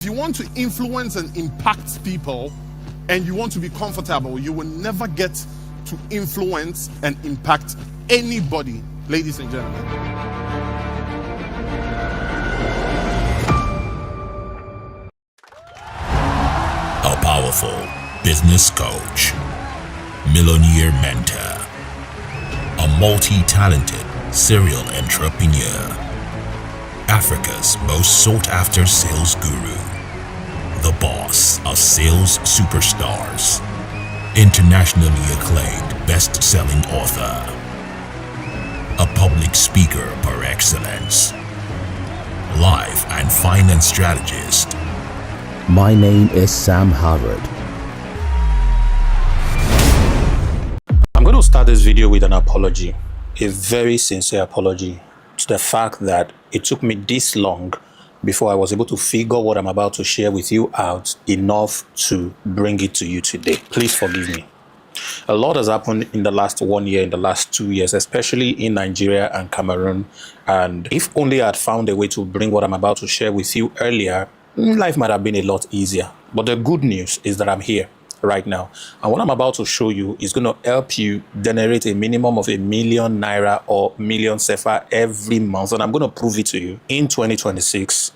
If you want to influence and impact people and you want to be comfortable, you will never get to influence and impact anybody, ladies and gentlemen. A powerful business coach, millionaire mentor, a multi-talented serial entrepreneur, Africa's most sought-after sales guru, the boss of sales superstars, internationally acclaimed best-selling author, a public speaker par excellence, life and finance strategist. My name is Sam Harvard. I'm going to start this video with an apology, a very sincere apology to the fact that it took me this long before I was able to figure what I'm about to share with you out enough to bring it to you today. Please forgive me. A lot has happened in the last 1 year, in the last 2 years, especially in Nigeria and Cameroon. And if only I had found a way to bring what I'm about to share with you earlier, life might have been a lot easier. But the good news is that I'm here right now. And what I'm about to show you is going to help you generate a minimum of ₦1 million or million CFA every month. And I'm going to prove it to you in 2026.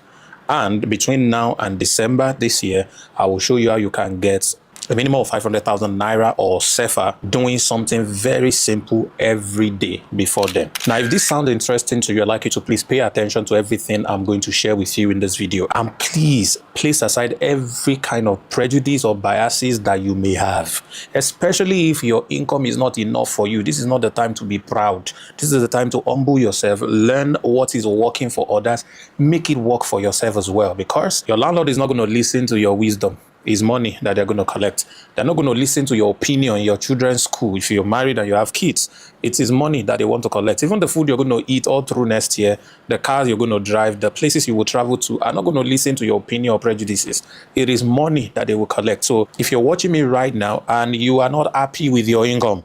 And between now and December this year, I will show you how you can get a minimum of 500,000 naira or CFA doing something very simple every day before then. Now, if this sounds interesting to you, I'd like you to please pay attention to everything I'm going to share with you in this video. And please place aside every kind of prejudice or biases that you may have, especially if your income is not enough for you. This is not the time to be proud. This is the time to humble yourself, learn what is working for others, make it work for yourself as well, because your landlord is not going to listen to your wisdom. Is money that they're going to collect. They're not going to listen to your opinion in your children's school. If you're married and you have kids, it is money that they want to collect. Even the food you're going to eat all through next year, the cars you're going to drive, the places you will travel to are not going to listen to your opinion or prejudices. It is money that they will collect. So if you're watching me right now and you are not happy with your income,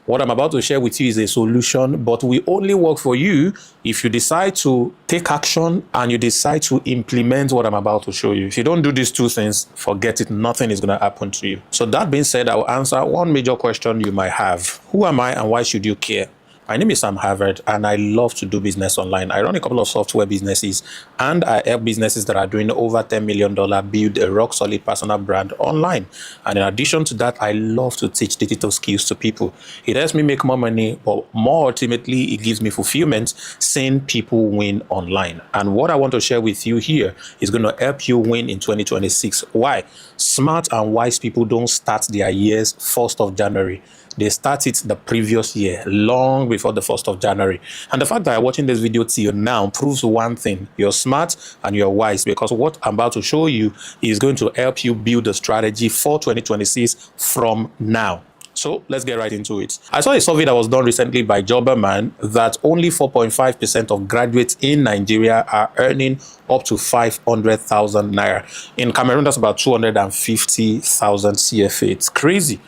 what I'm about to share with you is a solution, but we only work for you if you decide to take action and you decide to implement what I'm about to show you. If you don't do these two things, forget it. Nothing is going to happen to you. So that being said, I will answer one major question you might have. Who am I and why should you care? My name is Sam Harvard and I love to do business online. I run a couple of software businesses and I help businesses that are doing over $10 million build a rock solid personal brand online. And in addition to that, I love to teach digital skills to people. It helps me make more money, but more ultimately, it gives me fulfillment seeing people win online. And what I want to share with you here is going to help you win in 2026. Why? Smart and wise people don't start their years 1st of January. They started the previous year, long before the 1st of January. And the fact that you're watching this video till now proves one thing. You're smart and you're wise, because what I'm about to show you is going to help you build a strategy for 2026 from now. So let's get right into it. I saw a survey that was done recently by Jobberman that only 4.5% of graduates in Nigeria are earning up to 500,000 naira. In Cameroon, that's about 250,000 CFA. It's crazy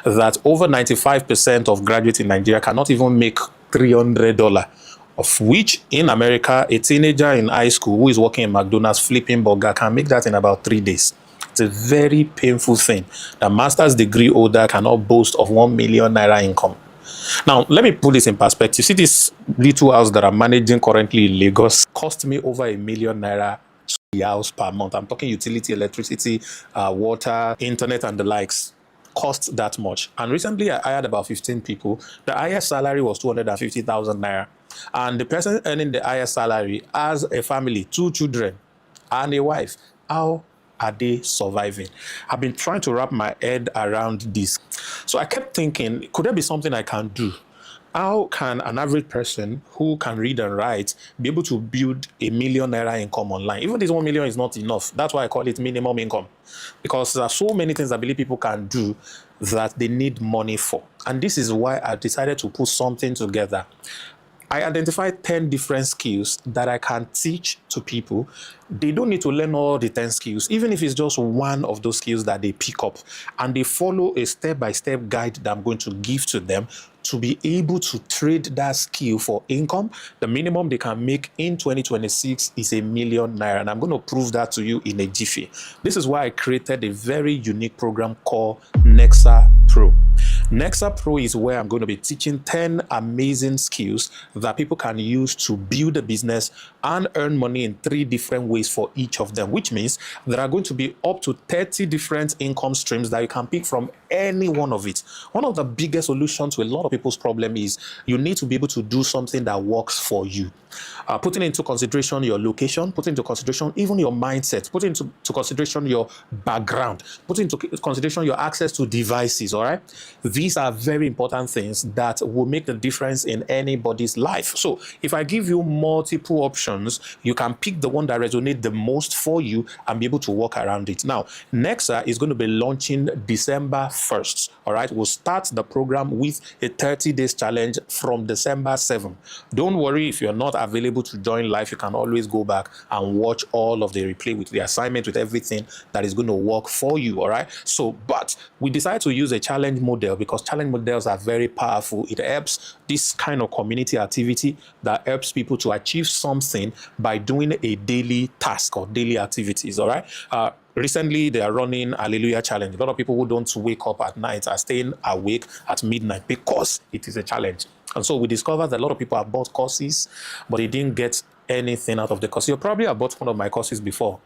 that over 95% of graduates in Nigeria cannot even make $300, of which in America, a teenager in high school who is working in McDonald's flipping burger can make that in about 3 days. It's a very painful thing that master's degree holder cannot boast of 1 million naira income. Now, let me put this in perspective. See, this little house that I'm managing currently in Lagos cost me over 1 million naira house per month. I'm talking utility, electricity, water, internet, and the likes. Cost that much. And recently, I hired about 15 people. The highest salary was 250,000 naira. And the person earning the highest salary has a family, 2 children, and a wife. How are they surviving? I've been trying to wrap my head around this. So I kept thinking, could there be something I can do? How can an average person who can read and write be able to build ₦1 million income online? Even this 1 million is not enough. That's why I call it minimum income. Because there are so many things I believe people can do that they need money for. And this is why I decided to put something together. I identified 10 different skills that I can teach to people. They don't need to learn all the 10 skills, even if it's just one of those skills that they pick up and they follow a step-by-step guide that I'm going to give to them to be able to trade that skill for income, the minimum they can make in 2026 is ₦1 million. And I'm going to prove that to you in a jiffy. This is why I created a very unique program called Nexa Pro. Nexa Pro is where I'm going to be teaching 10 amazing skills that people can use to build a business and earn money in 3 different ways for each of them, which means there are going to be up to 30 different income streams that you can pick from any one of it. One of the biggest solutions to a lot of people's problem is you need to be able to do something that works for you. Putting into consideration your location, putting into consideration even your mindset, putting into consideration your background, putting into consideration your access to devices, all right? These are very important things that will make the difference in anybody's life. So if I give you multiple options, you can pick the one that resonates the most for you and be able to work around it. Now, Nexa is going to be launching December 1st, all right? We'll start the program with a 30 days challenge from December 7th. Don't worry if you're not available to join live, you can always go back and watch all of the replay with the assignment, with everything that is going to work for you, all right? So, but we decided to use a challenge model because challenge models are very powerful. It helps this kind of community activity that helps people to achieve something by doing a daily task or daily activities, all right? Recently, they are running Hallelujah Challenge. A lot of people who don't wake up at night are staying awake at midnight because it is a challenge. And so we discovered that a lot of people have bought courses, but they didn't get anything out of the course. You probably have bought one of my courses before.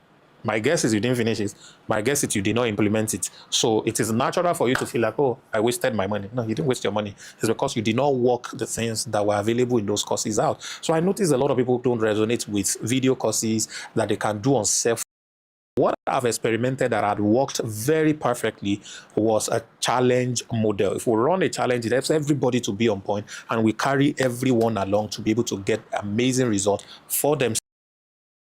My guess is you didn't finish it. My guess is you did not implement it. So it is natural for you to feel like, oh, I wasted my money. No, you didn't waste your money. It's because you did not work the things that were available in those courses out. So I noticed a lot of people don't resonate with video courses that they can do on self. What I've experimented that had worked very perfectly was a challenge model. If we run a challenge, it helps everybody to be on point, and we carry everyone along to be able to get amazing results for themselves.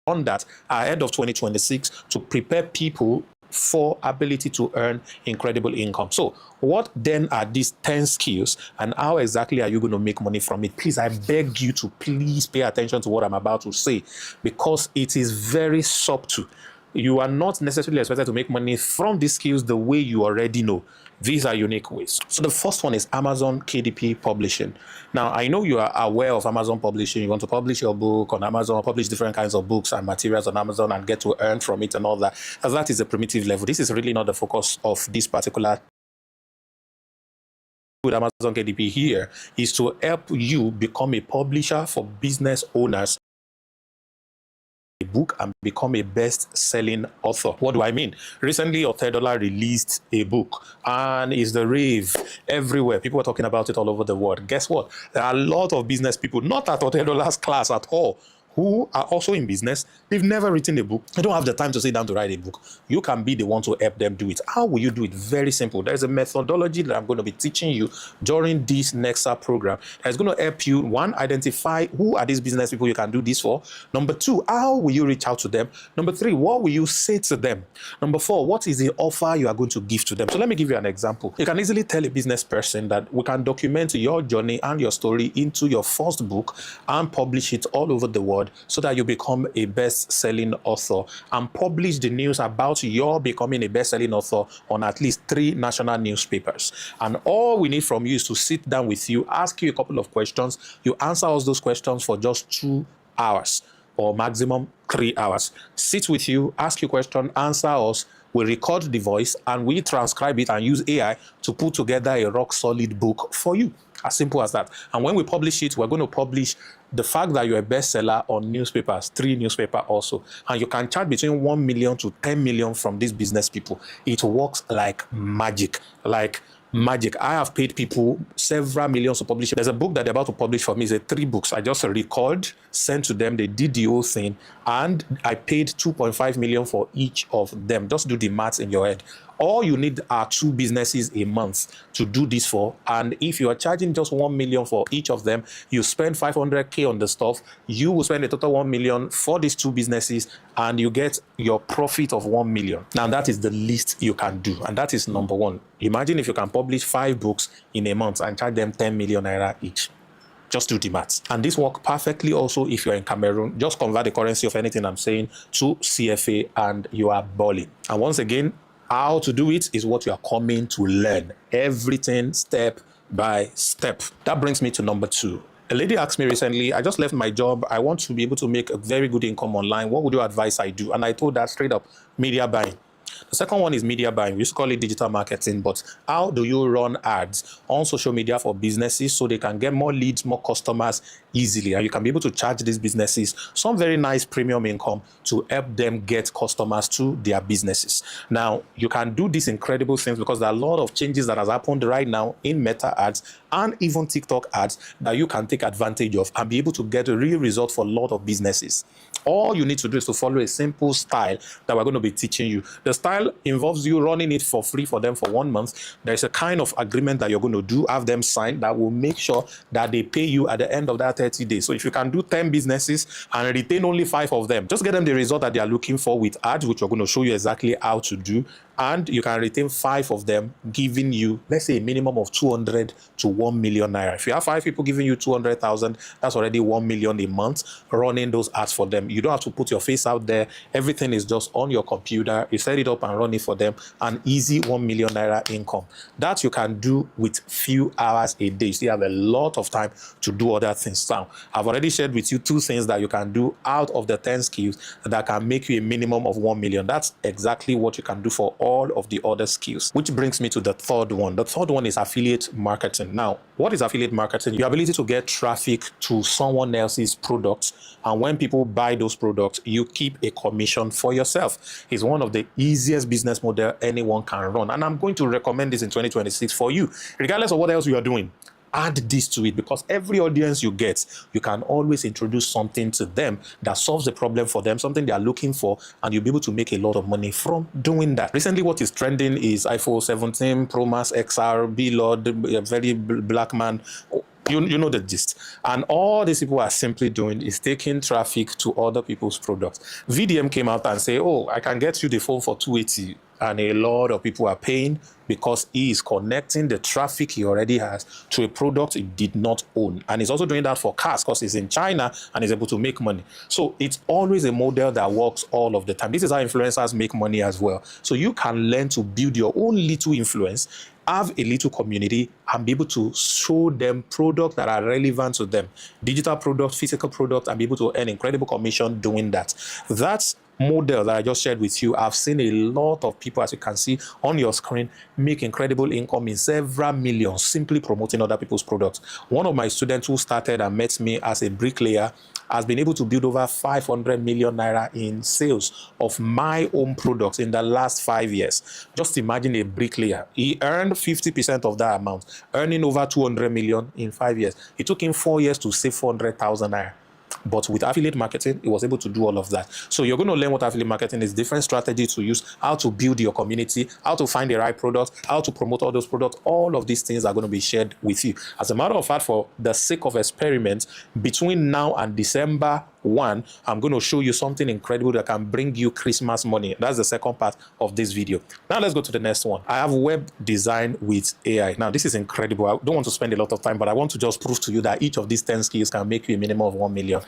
On that ahead of 2026 to prepare people for ability to earn incredible income. So what then are these 10 skills and how exactly are you going to make money from it? Please, I beg you to please pay attention to what I'm about to say because it is very subtle. You are not necessarily expected to make money from these skills the way you already know. These are unique ways. So the first one is Amazon KDP Publishing. Now, I know you are aware of Amazon Publishing. You want to publish your book on Amazon, publish different kinds of books and materials on Amazon and get to earn from it and all that. As that is a primitive level. This is really not the focus of this particular with Amazon KDP here is to help you become a publisher for business owners a book and become a best-selling author. What do I mean? Recently, Otedola released a book and it's the rave everywhere. People are talking about it all over the world. Guess what? There are a lot of business people, not at Otedola's class at all, who are also in business. They've never written a book. They don't have the time to sit down to write a book. You can be the one to help them do it. How will you do it? Very simple. There's a methodology that I'm going to be teaching you during this Nexa program that's going to help you, one, identify who are these business people you can do this for. Number two, how will you reach out to them? Number three, what will you say to them? Number four, what is the offer you are going to give to them? So let me give you an example. You can easily tell a business person that we can document your journey and your story into your first book and publish it all over the world, so that you become a best-selling author and publish the news about your becoming a best-selling author on at least 3 national newspapers. And all we need from you is to sit down with you, ask you a couple of questions. You answer us those questions for just 2 hours or maximum 3 hours. Sit with you, ask you a question, answer us. We record the voice and we transcribe it and use AI to put together a rock-solid book for you. As simple as that. And when we publish it, we're going to publish the fact that you're a bestseller on newspapers, 3 newspapers also. And you can charge between 1 million to 10 million from these business people. It works like magic. Like magic. I have paid people several millions to publish. There's a book that they're about to publish for me. It's 3 books. I just record, sent to them. They did the whole thing. And I paid 2.5 million for each of them. Just do the maths in your head. All you need are 2 businesses a month to do this for. And if you are charging just 1 million for each of them, you spend 500K on the stuff. You will spend a total 1 million for these 2 businesses and you get your profit of 1 million. Now that is the least you can do. And that is number one. Imagine if you can publish 5 books in a month and charge them 10 million naira each. Just do the maths. And this works perfectly also if you're in Cameroon. Just convert the currency of anything I'm saying to CFA and you are balling. And once again, how to do it is what you are coming to learn. Everything step by step. That brings me to number 2. A lady asked me recently, I just left my job. I want to be able to make a very good income online. What would you advise I do? And I told her straight up, media buying. The second one is media buying. We used to call it digital marketing, but how do you run ads on social media for businesses so they can get more leads, more customers easily, and you can be able to charge these businesses some very nice premium income to help them get customers to their businesses. Now, you can do these incredible things because there are a lot of changes that has happened right now in Meta ads and even TikTok ads that you can take advantage of and be able to get a real result for a lot of businesses. All you need to do is to follow a simple style that we're going to be teaching you. The style involves you running it for free for them for 1 month. There's a kind of agreement that you're going to do, have them sign, that will make sure that they pay you at the end of that 30 days. So if you can do 10 businesses and retain only 5 of them, just get them the result that they are looking for with ads, which we're going to show you exactly how to do. And you can retain 5 of them, giving you, let's say, a minimum of 200 to 1 million naira. If you have 5 people giving you 200,000, that's already 1 million a month running those ads for them. You don't have to put your face out there. Everything is just on your computer. You set it up and run it for them. An easy 1 million naira income. That you can do with few hours a day. So you have a lot of time to do other things. Now, I've already shared with you 2 things that you can do out of the 10 skills that can make you a minimum of 1 million. That's exactly what you can do for all of the other skills, which brings me to the third one. The third one is affiliate marketing. Now, what is affiliate marketing? Your ability to get traffic to someone else's products, and when people buy those products, you keep a commission for yourself. It's one of the easiest business model anyone can run, and I'm going to recommend this in 2026 for you, regardless of what else you are doing. Add this to it, because every audience you get, you can always introduce something to them that solves the problem for them, something they are looking for, and you'll be able to make a lot of money from doing that. Recently, what is trending is iPhone 17 Pro Max XR, B-Lord, a very black man. You know the gist. And all these people are simply doing is taking traffic to other people's products. VDM came out and said, oh, I can get you the phone for 280. And a lot of people are paying because he is connecting the traffic he already has to a product he did not own. And he's also doing that for cars because he's in China and he's able to make money. So it's always a model that works all of the time. This is how influencers make money as well. So you can learn to build your own little influence, have a little community, and be able to show them products that are relevant to them. Digital products, physical products, and be able to earn incredible commission doing that. That's model that I just shared with you. I've seen a lot of people, as you can see on your screen, make incredible income in several millions simply promoting other people's products. One of my students who started and met me as a bricklayer has been able to build over 500 million naira in sales of my own products in the last 5 years. Just imagine a bricklayer. He earned 50% of that amount, earning over 200 million in 5 years. It took him 4 years to save 400,000 naira. But with affiliate marketing, he was able to do all of that. So you're going to learn what affiliate marketing is, different strategies to use, how to build your community, how to find the right product, how to promote all those products. All of these things are going to be shared with you. As a matter of fact, for the sake of experiment, between now and December 1, I'm going to show you something incredible that can bring you Christmas money. That's the second part of this video. Now let's go to the next one. I have web design with AI. Now this is incredible. I don't want to spend a lot of time, but I want to just prove to you that each of these 10 skills can make you a minimum of 1 million.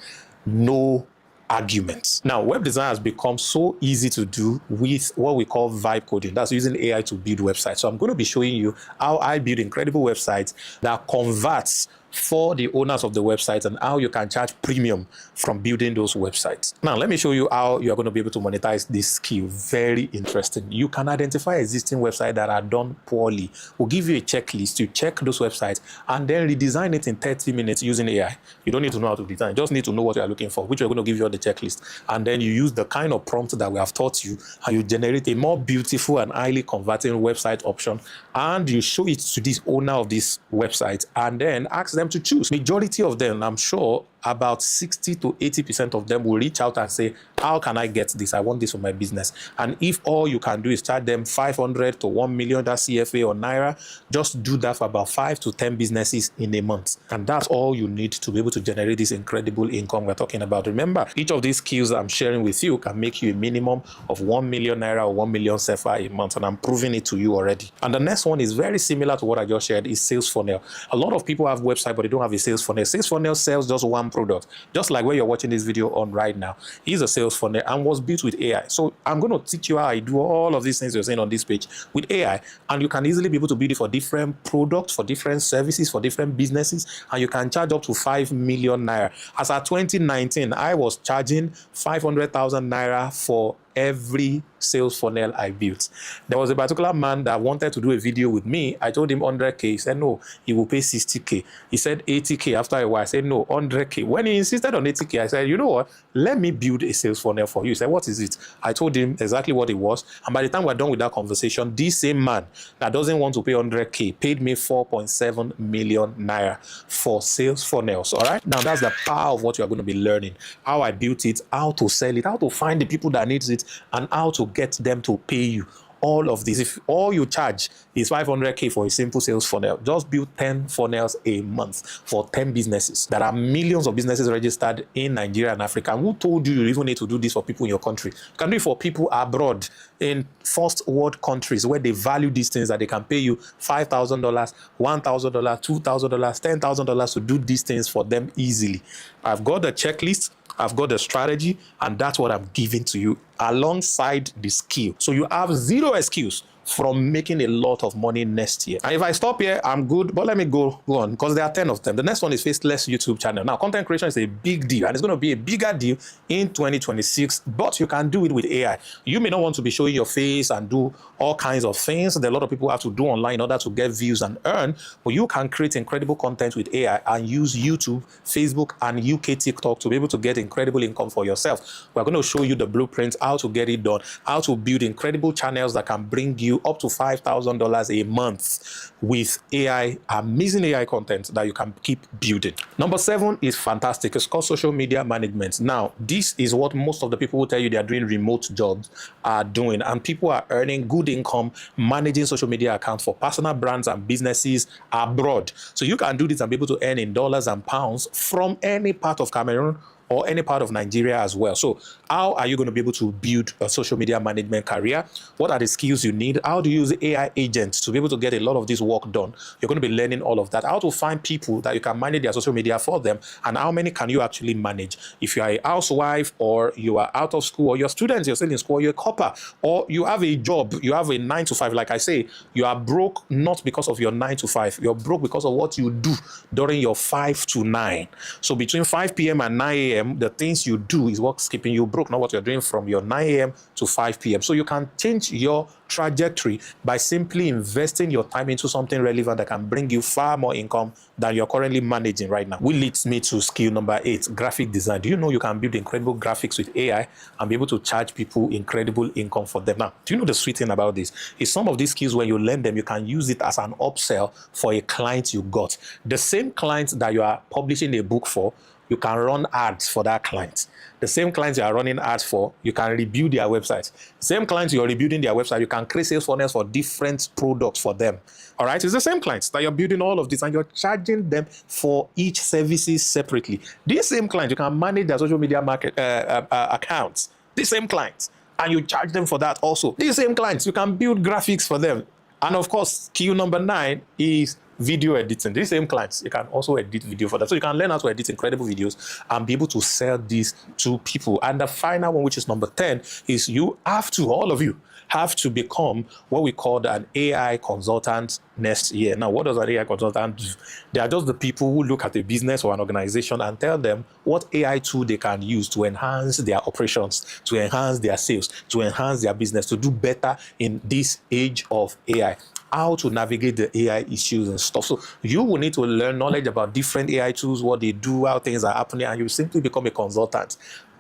No arguments. Now, web design has become so easy to do with what we call vibe coding. That's using AI to build websites. So I'm going to be showing you how I build incredible websites that converts for the owners of the websites and how you can charge premium from building those websites. Now, let me show you how you are going to be able to monetize this skill. Very interesting. You can identify existing websites that are done poorly. We'll give you a checklist. You check those websites and then redesign it in 30 minutes using AI. You don't need to know how to design. You just need to know what you are looking for, which we're going to give you on the checklist. And then you use the kind of prompt that we have taught you, and you generate a more beautiful and highly converting website option. And you show it to this owner of this website and then ask them to choose. Majority of them, I'm sure about 60 to 80% of them will reach out and say, how can I get this? I want this for my business. And if all you can do is charge them 500 to 1 million, that's CFA or Naira, just do that for about 5 to 10 businesses in a month. And that's all you need to be able to generate this incredible income we're talking about. Remember, each of these skills I'm sharing with you can make you a minimum of 1 million Naira or 1 million CFA a month. And I'm proving it to you already. And the next one is very similar to what I just shared, is sales funnel. A lot of people have websites, but they don't have a sales funnel. Sales funnel sells just one scam product, just like where you're watching this video on right now, is a sales funnel and was built with AI. So I'm going to teach you how I do all of these things you're seeing on this page with AI, and you can easily be able to build it for different products, for different services, for different businesses, and you can charge up to 5 million naira. As at 2019, I was charging 500,000 naira for every sales funnel I built. There was a particular man that wanted to do a video with me. I told him 100K. He said, no, he will pay 60K. He said 80K after a while. I said, no, 100K. When he insisted on 80K, I said, you know what? Let me build a sales funnel for you. He said, what is it? I told him exactly what it was. And by the time we're done with that conversation, this same man that doesn't want to pay 100K paid me 4.7 million naira for sales funnels. All right. Now that's the power of what you're going to be learning. How I built it, how to sell it, how to find the people that needs it, and how to get them to pay you. All of this, if all you charge is 500K for a simple sales funnel, just build 10 funnels a month for 10 businesses. There are millions of businesses registered in Nigeria and Africa. And who told you you even need to do this for people in your country? You can do it for people abroad in first world countries where they value these things, that they can pay you $5,000, $1,000, $2,000, $10,000 to do these things for them easily. I've got the checklist, I've got the strategy, and that's what I'm giving to you alongside the skill. So you have zero excuse from making a lot of money next year. And if I stop here, I'm good, but let me go on, because there are 10 of them. The next one is Faceless YouTube channel. Now, content creation is a big deal, and it's going to be a bigger deal in 2026, but you can do it with AI. You may not want to be showing your face and do all kinds of things that a lot of people have to do online in order to get views and earn, but you can create incredible content with AI and use YouTube, Facebook, and UK TikTok to be able to get incredible income for yourself. We're going to show you the blueprint, how to get it done, how to build incredible channels that can bring you up to $5,000 a month with AI, amazing AI content that you can keep building. Number 7 is fantastic. It's called social media management. Now, this is what most of the people who tell you they are doing remote jobs are doing, and people are earning good income managing social media accounts for personal brands and businesses abroad. So you can do this and be able to earn in dollars and pounds from any part of Cameroon or any part of Nigeria as well. So how are you going to be able to build a social media management career? What are the skills you need? How do you use AI agents to be able to get a lot of this work done? You're going to be learning all of that. How to find people that you can manage their social media for them, and how many can you actually manage? If you are a housewife, or you are out of school, or you're students, you're still in school, you're a copper, or you have a job, you have a 9 to 5. Like I say, you are broke not because of your 9 to 5. You're broke because of what you do during your 5 to 9. So between 5 p.m. and 9 a.m., the things you do is what's keeping you broke, not what you're doing from your 9 a.m. to 5 p.m. So you can change your trajectory by simply investing your time into something relevant that can bring you far more income than you're currently managing right now. Which leads me to skill number 8, graphic design. Do you know you can build incredible graphics with AI and be able to charge people incredible income for them? Now, do you know the sweet thing about this is some of these skills, when you learn them, you can use it as an upsell for a client you got. The same client that you are publishing a book for, you can run ads for that client. The same clients you are running ads for, you can rebuild their websites. Same clients you're rebuilding their website, you can create sales funnels for different products for them. All right, it's the same clients that you're building all of this, and you're charging them for each services separately. These same clients, you can manage their social media market accounts. These same clients, and you charge them for that also. These same clients, you can build graphics for them. And of course, skill number 9 is video editing. These same clients, you can also edit video for them. So you can learn how to edit incredible videos and be able to sell these to people. And the final one, which is number 10, is you have to, all of you, have to become what we call an AI consultant next year. Now, what does an AI consultant do? They are just the people who look at a business or an organization and tell them what AI tool they can use to enhance their operations, to enhance their sales, to enhance their business, to do better in this age of AI. How to navigate the AI issues and stuff. So you will need to learn knowledge about different AI tools, what they do, how things are happening, and you simply become a consultant.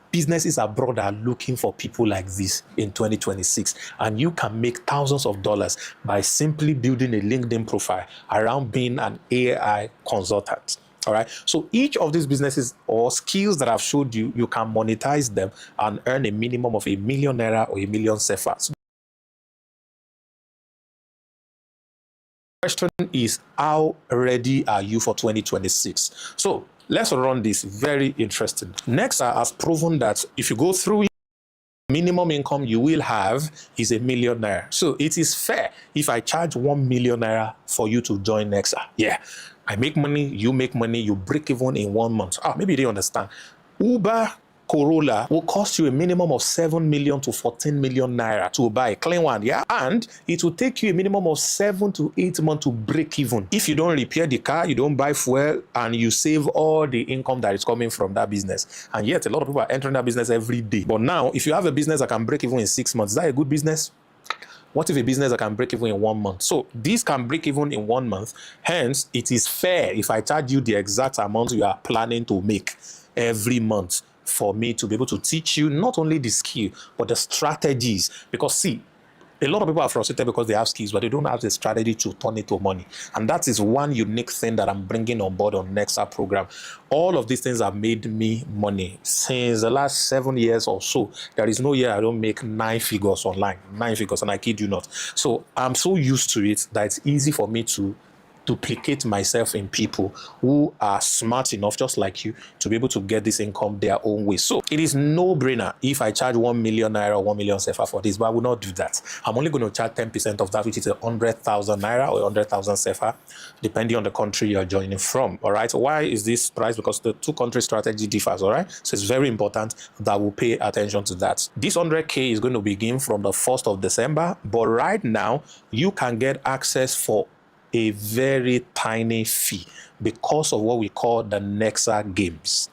Businesses abroad are looking for people like this in 2026, and you can make thousands of dollars by simply building a LinkedIn profile around being an AI consultant. All right. So each of these businesses or skills that I've showed you, you can monetize them and earn a minimum of $1 million or $1 million CFA. So question is, how ready are you for 2026? So let's run this. Very interesting. Nexa has proven that if you go through, minimum income you will have is $1 million. So it is fair if I charge $1 million for you to join Nexa. Yeah. I make money, you make money, you break even in 1 month. Maybe you didn't understand. Uber Corolla will cost you a minimum of 7 million to 14 million naira to buy a clean one, yeah? And it will take you a minimum of 7 to 8 months to break even. If you don't repair the car, you don't buy fuel, and you save all the income that is coming from that business. And yet, a lot of people are entering that business every day. But now, if you have a business that can break even in 6 months, is that a good business? What if a business that can break even in 1 month? So this can break even in 1 month. Hence, it is fair if I charge you the exact amount you are planning to make every month for me to be able to teach you not only the skill, but the strategies. Because see, a lot of people are frustrated because they have skills, but they don't have the strategy to turn it to money. And that is one unique thing that I'm bringing on board on Nexa program. All of these things have made me money since the last 7 years or so. There is no year I don't make 9 figures online, 9 figures, and I kid you not. So I'm so used to it that it's easy for me to duplicate myself in people who are smart enough, just like you, to be able to get this income their own way. So it is no brainer if I charge 1 million naira or 1 million sefa for this, but I will not do that. I'm only going to charge 10% of that, which is 100,000 naira or 100,000 sefa, depending on the country you're joining from. All right. Why is this price? Because the two country strategy differs. All right. So it's very important that we pay attention to that. This 100K is going to begin from the 1st of December, but right now you can get access for a very tiny fee because of what we call the Nexa Games.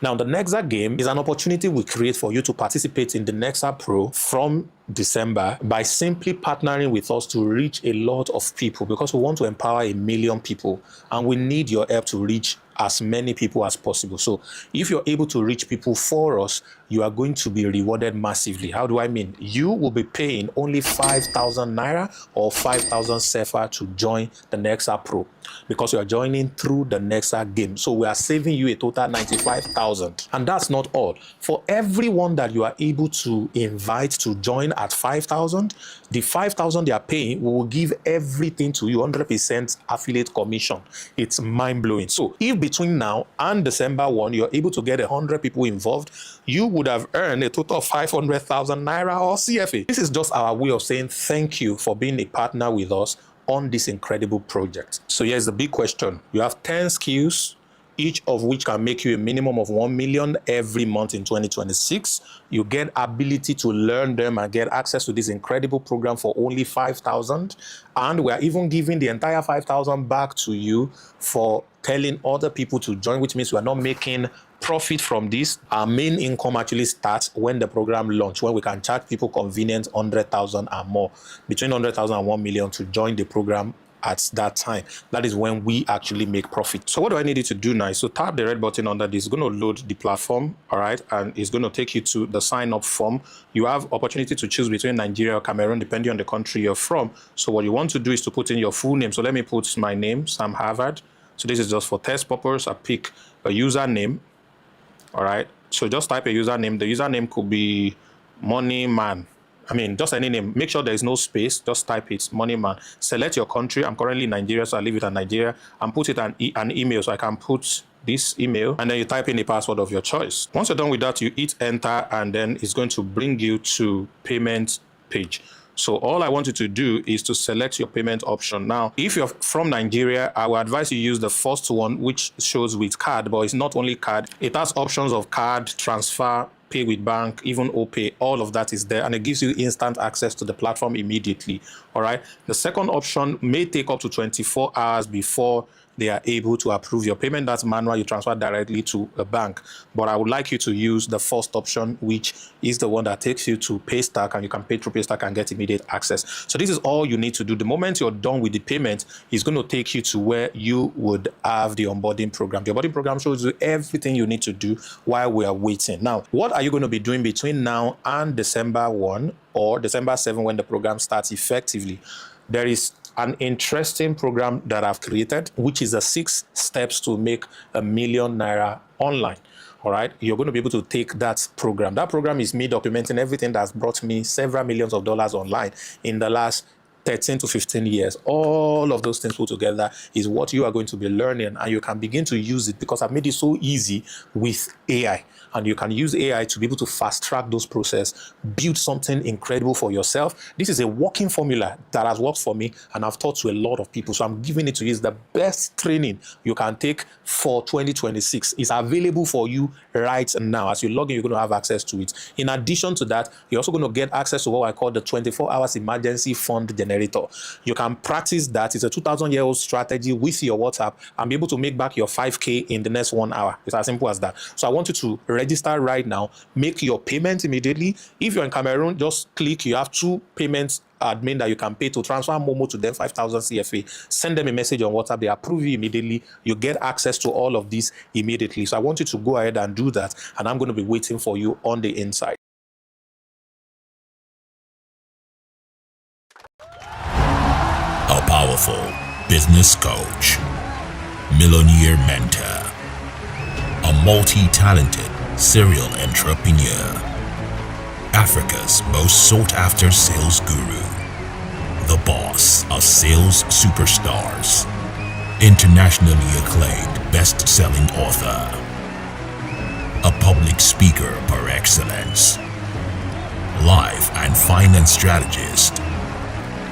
Now, the Nexa Game is an opportunity we create for you to participate in the Nexa Pro from December by simply partnering with us to reach a lot of people, because we want to empower 1 million people and we need your help to reach as many people as possible. So if you're able to reach people for us, you are going to be rewarded massively. How do I mean? You will be paying only 5,000 naira or 5,000 sefa to join the Nexa Pro, because you are joining through the Nexa Game. So we are saving you a total 95,000. And that's not all. For everyone that you are able to invite to join at 5,000, the 5,000 they are paying, we will give everything to you, 100% affiliate commission. It's mind-blowing. So if between now and December 1, you're able to get 100 people involved, you would have earned a total of 500,000 naira or CFA. This is just our way of saying thank you for being a partner with us on this incredible project. So here's the big question. You have 10 skills, each of which can make you a minimum of 1 million every month in 2026. You get ability to learn them and get access to this incredible program for only 5,000. And we're even giving the entire 5,000 back to you for telling other people to join, which means we are not making profit from this. Our main income actually starts when the program launches, when we can charge people convenient 100,000 and more, between 100,000 and 1 million to join the program. At that time, that is when we actually make profit. So what do I need you to do now? So tap the red button under this. It's going to load the platform, all right, and it's going to take you to the sign up form. You have opportunity to choose between Nigeria or Cameroon, depending on the country you're from. So what you want to do is to put in your full name. So let me put my name, Sam Harvard. So this is just for test purpose. I pick a username, all right. So just type a username. The username could be Money Man. I mean, just any name. Make sure there is no space. Just type it, Money Man. Select your country. I'm currently in Nigeria, so I leave it at Nigeria. And put it an email, so I can put this email. And then you type in the password of your choice. Once you're done with that, you hit enter, and then it's going to bring you to payment page. So all I want you to do is to select your payment option. Now, if you're from Nigeria, I will advise you use the first one, which shows with card, but it's not only card. It has options of card, transfer, pay with bank, even OPay. All of that is there, and it gives you instant access to the platform immediately. All right. The second option may take up to 24 hours before they are able to approve your payment. That's manual. You transfer directly to a bank. But I would like you to use the first option, which is the one that takes you to Paystack, and you can pay through Paystack and get immediate access. So this is all you need to do. The moment you're done with the payment, it's going to take you to where you would have the onboarding program. The onboarding program shows you everything you need to do while we are waiting. Now, what are you going to be doing between now and December 1 or December 7 when the program starts effectively? There is an interesting program that I've created, which is the 6 steps to make 1 million naira online. All right, you're going to be able to take that program. That program is me documenting everything that's brought me several millions of dollars online in the last 13 to 15 years. All of those things put together is what you are going to be learning, and you can begin to use it because I've made it so easy with AI. And you can use AI to be able to fast track those processes, build something incredible for yourself. This is a working formula that has worked for me, and I've taught to a lot of people. So I'm giving it to you. It's the best training you can take for 2026. It's available for you right now. As you log in, you're going to have access to it. In addition to that, you're also going to get access to what I call the 24 hours emergency fund generator. You can practice that. It's a 2,000-year-old strategy with your WhatsApp and be able to make back your 5K in the next 1 hour. It's as simple as that. So I want you to register right now, make your payment immediately. If you're in Cameroon, just click. You have 2 payments admin that you can pay to transfer Momo to them 5,000 CFA. Send them a message on WhatsApp. They approve you immediately. You get access to all of this immediately. So I want you to go ahead and do that, and I'm going to be waiting for you on the inside. A powerful business coach, millionaire mentor, a multi-talented serial entrepreneur, Africa's most sought-after sales guru, the boss of sales superstars, internationally acclaimed best-selling author, a public speaker par excellence, life and finance strategist.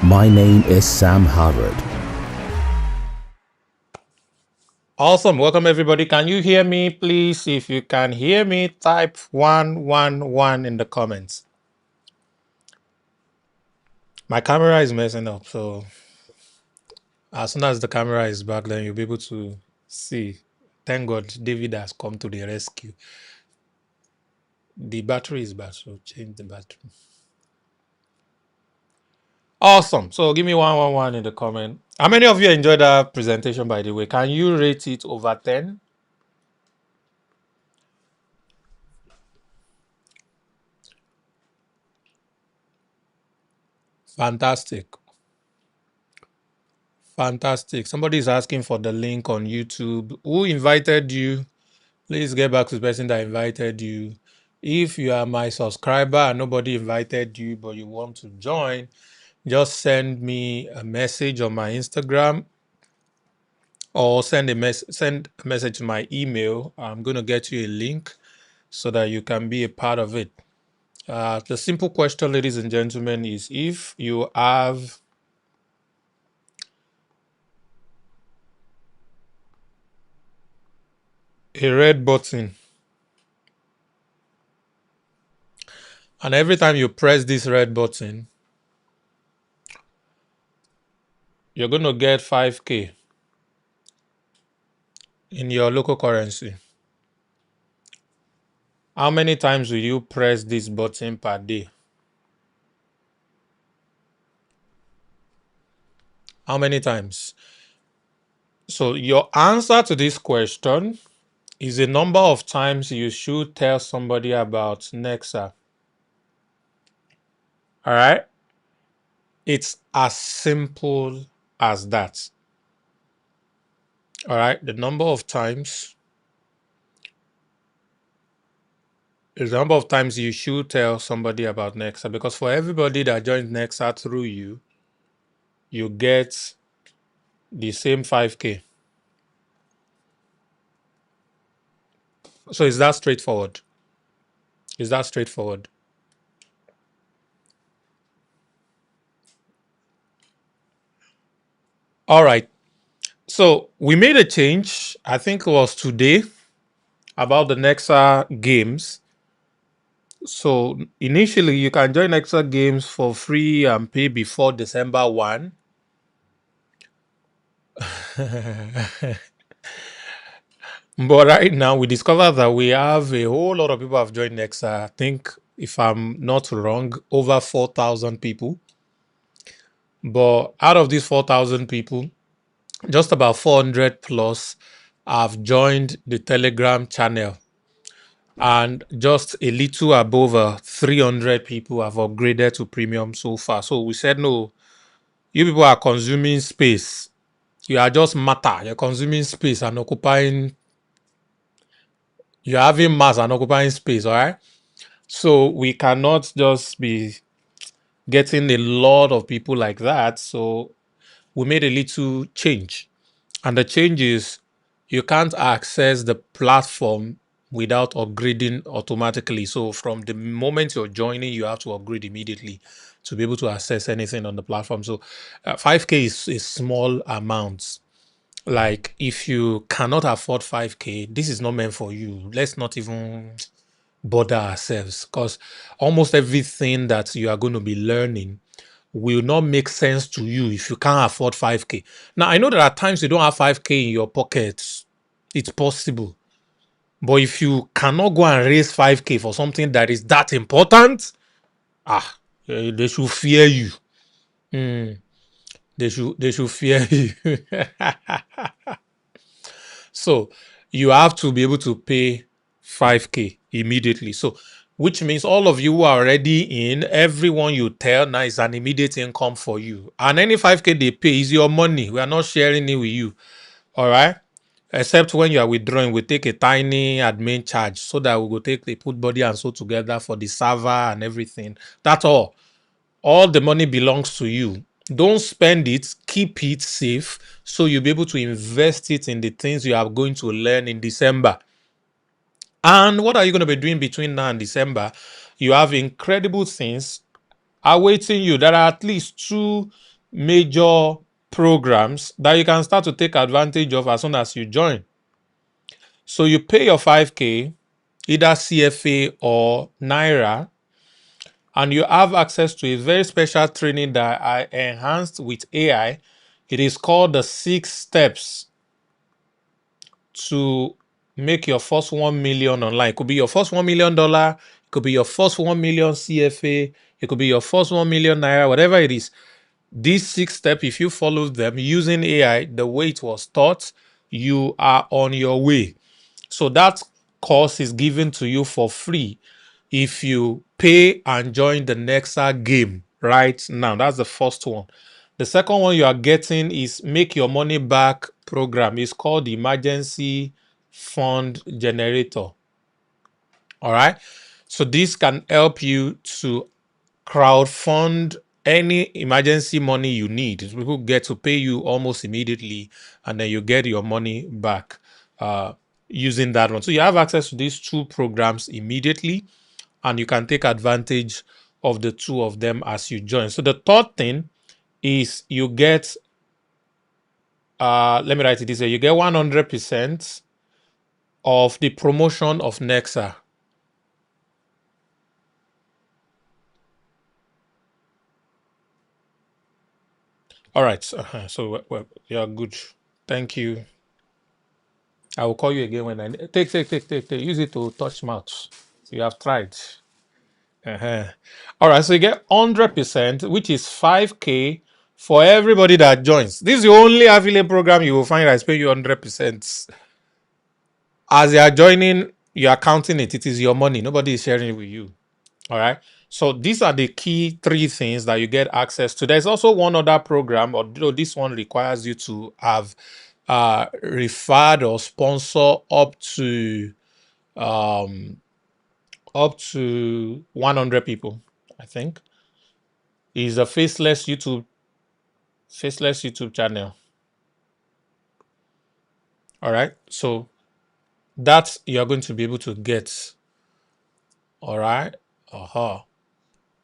My name is Sam Harrod. Awesome. Welcome, everybody. Can you hear me, please? If you can hear me, type 111 in the comments. My camera is messing up, so as soon as the camera is back, then you'll be able to see. Thank God David has come to the rescue. The battery is bad, so change the battery. Awesome. So give me 111 in the comment. How many of you enjoyed that presentation, by the way? Can you rate it over 10? Fantastic. Fantastic. Somebody is asking for the link on YouTube. Who invited you? Please get back to the person that invited you. If you are my subscriber and nobody invited you, but you want to join, just send me a message on my Instagram or send a message to my email. I'm going to get you a link so that you can be a part of it. The simple question, ladies and gentlemen, is if you have a red button, and every time you press this red button, you're going to get 5K in your local currency. How many times will you press this button per day? How many times? So your answer to this question is the number of times you should tell somebody about Nexa. All right? It's as simple as that. All right? The number of times is the number of times you should tell somebody about Nexa, because for everybody that joins Nexa through you, you get the same 5K. So is that straightforward? Is that straightforward? All right. So we made a change, I think it was today, about the Nexa games. So initially you can join Nexa games for free and pay before December 1. But right now we discovered that we have a whole lot of people have joined Nexa. I think, if I'm not wrong, over 4,000 people. But out of these 4,000 people, just about 400 plus have joined the Telegram channel, and just a little above 300 people have upgraded to premium so far. So we said, no, you people are consuming space. You are just matter. You're consuming space and occupying. You're having mass and occupying space, all right? So we cannot just be getting a lot of people like that. So we made a little change. And the change is you can't access the platform without upgrading automatically. So from the moment you're joining, you have to upgrade immediately to be able to access anything on the platform. So 5K is a small amount. Like if you cannot afford 5K, this is not meant for you. Let's not even bother ourselves, because almost everything that you are going to be learning will not make sense to you if you can't afford 5K. Now, I know there are times you don't have 5K in your pockets. It's possible. But if you cannot go and raise 5K for something that is that important, they should fear you. They should fear you. So you have to be able to pay 5K immediately. So, which means all of you who are already in, everyone you tell now is an immediate income for you. And any 5K they pay is your money. We are not sharing it with you. All right. Except when you are withdrawing, we take a tiny admin charge so that we will take the put body and soul together for the server and everything. That's all. All the money belongs to you. Don't spend it, keep it safe so you'll be able to invest it in the things you are going to learn in December. And what are you going to be doing between now and December? You have incredible things awaiting you. There are at least 2 major programs that you can start to take advantage of as soon as you join. So you pay your 5K, either CFA or Naira, and you have access to a very special training that I enhanced with AI. It is called the 6 steps to make your first 1 million online. It could be your first $1 million, it could be your first 1 million CFA, it could be your first 1 million Naira, whatever it is. These 6 steps, if you follow them using AI the way it was taught, you are on your way. So that course is given to you for free if you pay and join the Nexa game right now. That's the first one. The second one you are getting is Make Your Money Back program. It's called the Emergency Fund Generator. All right. So this can help you to crowdfund any emergency money you need. People get to pay you almost immediately, and then you get your money back using that one. So you have access to these 2 programs immediately, and you can take advantage of the 2 of them as you join. So the third thing is you get, let me write it this way, you get 100% of the promotion of Nexa. All right. So you're good. Thank you. I will call you again when I take. Use it to touch mouth. You have tried. All right. So you get 100%, which is 5K for everybody that joins. This is the only affiliate program you will find that is paying you 100%. As you are joining, you are counting it. It is your money. Nobody is sharing it with you. All right. So these are the key 3 things that you get access to. There's also one other program, although this one requires you to have referred or sponsor up to 100 people, I think. Is a faceless YouTube channel. All right. So that you're going to be able to get. All right.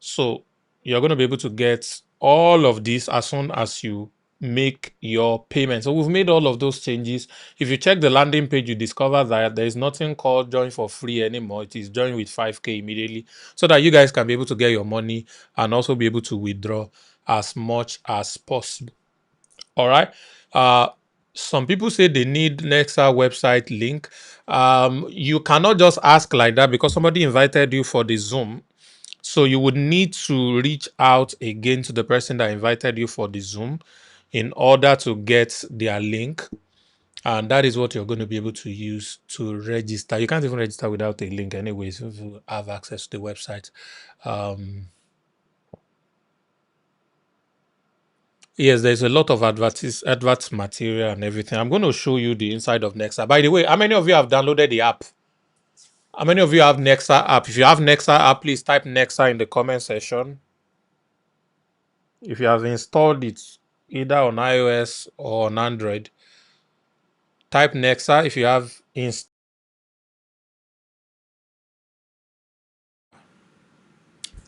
So you're going to be able to get all of this as soon as you make your payment. So we've made all of those changes. If you check the landing page, you discover that there is nothing called join for free anymore. It is join with 5K immediately, so that you guys can be able to get your money and also be able to withdraw as much as possible. All right. Some people say they need Nexa website link. You cannot just ask like that because somebody invited you for the Zoom. So you would need to reach out again to the person that invited you for the Zoom in order to get their link. And that is what you're going to be able to use to register. You can't even register without a link anyways if you have access to the website. Yes, there's a lot of advert material and everything. I'm going to show you the inside of Nexa. By the way, how many of you have downloaded the app? How many of you have Nexa app? If you have Nexa app, please type Nexa in the comment section. If you have installed it either on iOS or on Android, type Nexa. If you have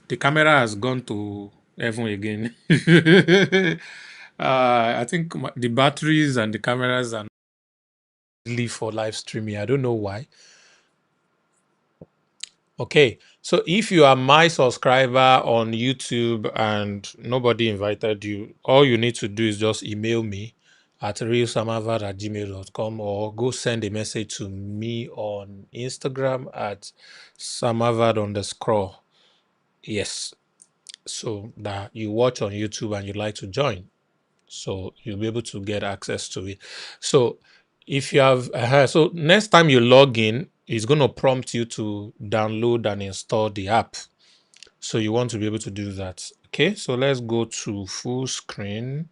the camera has gone to heaven again. I think the batteries and the cameras are not for live streaming. I don't know why. Okay, so if you are my subscriber on YouTube and nobody invited you, all you need to do is just email me at realsamavad@gmail.com or go send a message to me on Instagram at samavad_. Yes, so that you watch on YouTube and you'd like to join. So you'll be able to get access to it. So if you have, so next time you log in, it's going to prompt you to download and install the app. So you want to be able to do that. Okay, so let's go to full screen.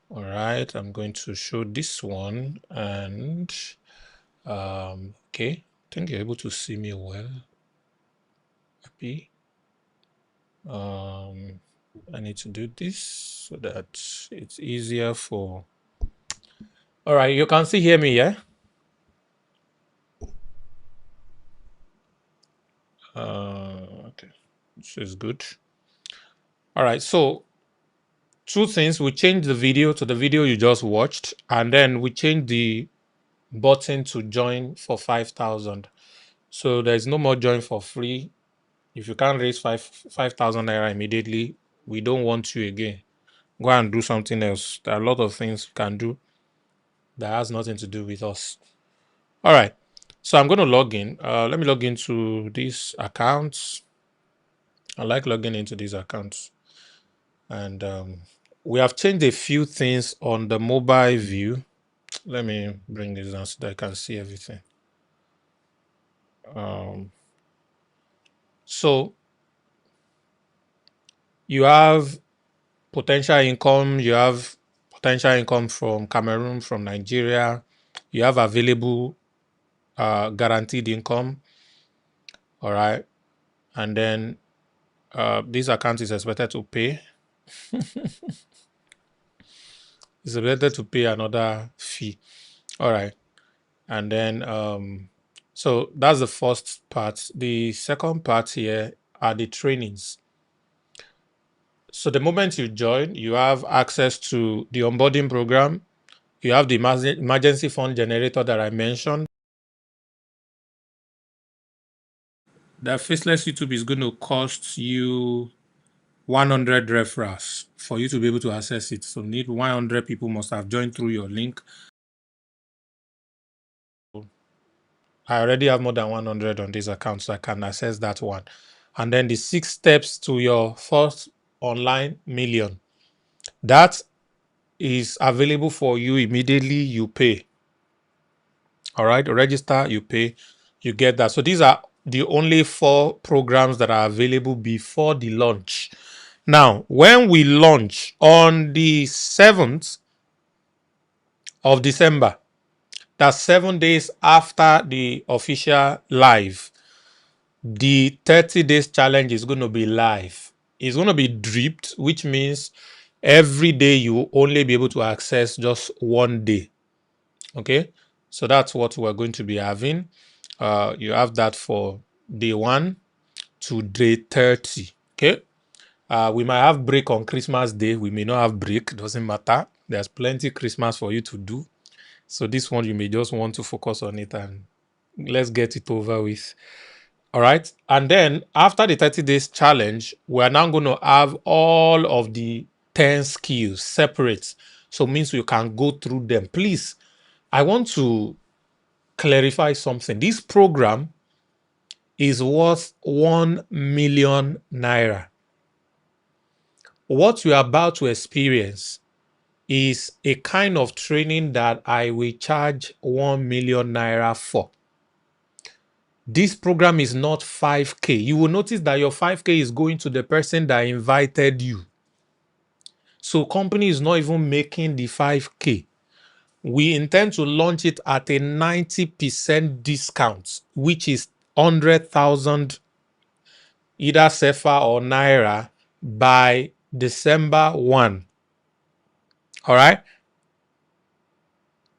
All right, I'm going to show this one and okay, I think you're able to see me well. Happy. I need to do this so that it's easier for. All right, you can still hear me, yeah? Okay, this is good. All right, so two things. We changed the video to the video you just watched, and then we changed the button to join for 5,000. So there's no more join for free. If you can't raise 5,000 naira immediately, we don't want you again. Go and do something else. There are a lot of things you can do that has nothing to do with us. All right, so I'm going to log in. Let me log into these accounts. I like logging into these accounts. And we have changed a few things on the mobile view. Let me bring this down so that I can see everything. So you have potential income. You have potential income from Cameroon, from Nigeria. You have available guaranteed income. All right. And then this account is expected to pay. It's expected to pay another fee. All right. And then so that's the first part. The second part here are the trainings. So the moment you join, you have access to the onboarding program. You have the emergency fund generator that I mentioned. The Faceless YouTube is going to cost you 100 referrals for you to be able to access it. So need 100 people must have joined through your link. I already have more than 100 on this account, so I can access that one. And then the 6 steps to your first online million. That is available for you immediately. You pay. All right, register, you pay, you get that. So these are the only 4 programs that are available before the launch. Now, when we launch on the 7th of December, that's 7 days after the official live, the 30 days challenge is going to be live. It's going to be dripped, which means every day you will only be able to access just one day. Okay, so that's what we're going to be having. You have that for day 1 to day 30. Okay, we might have break on Christmas Day. We may not have break. Doesn't matter. There's plenty Christmas for you to do. So this one you may just want to focus on it and let's get it over with. All right. And then after the 30 days challenge, we are now going to have all of the 10 skills separate. So it means you can go through them. Please, I want to clarify something. This program is worth 1 million naira. What you are about to experience is a kind of training that I will charge 1 million naira for. This program is not 5K. You will notice that your 5K is going to the person that invited you. So company is not even making the 5K. We intend to launch it at a 90% discount, which is 100,000 either CFA or Naira by December 1. All right.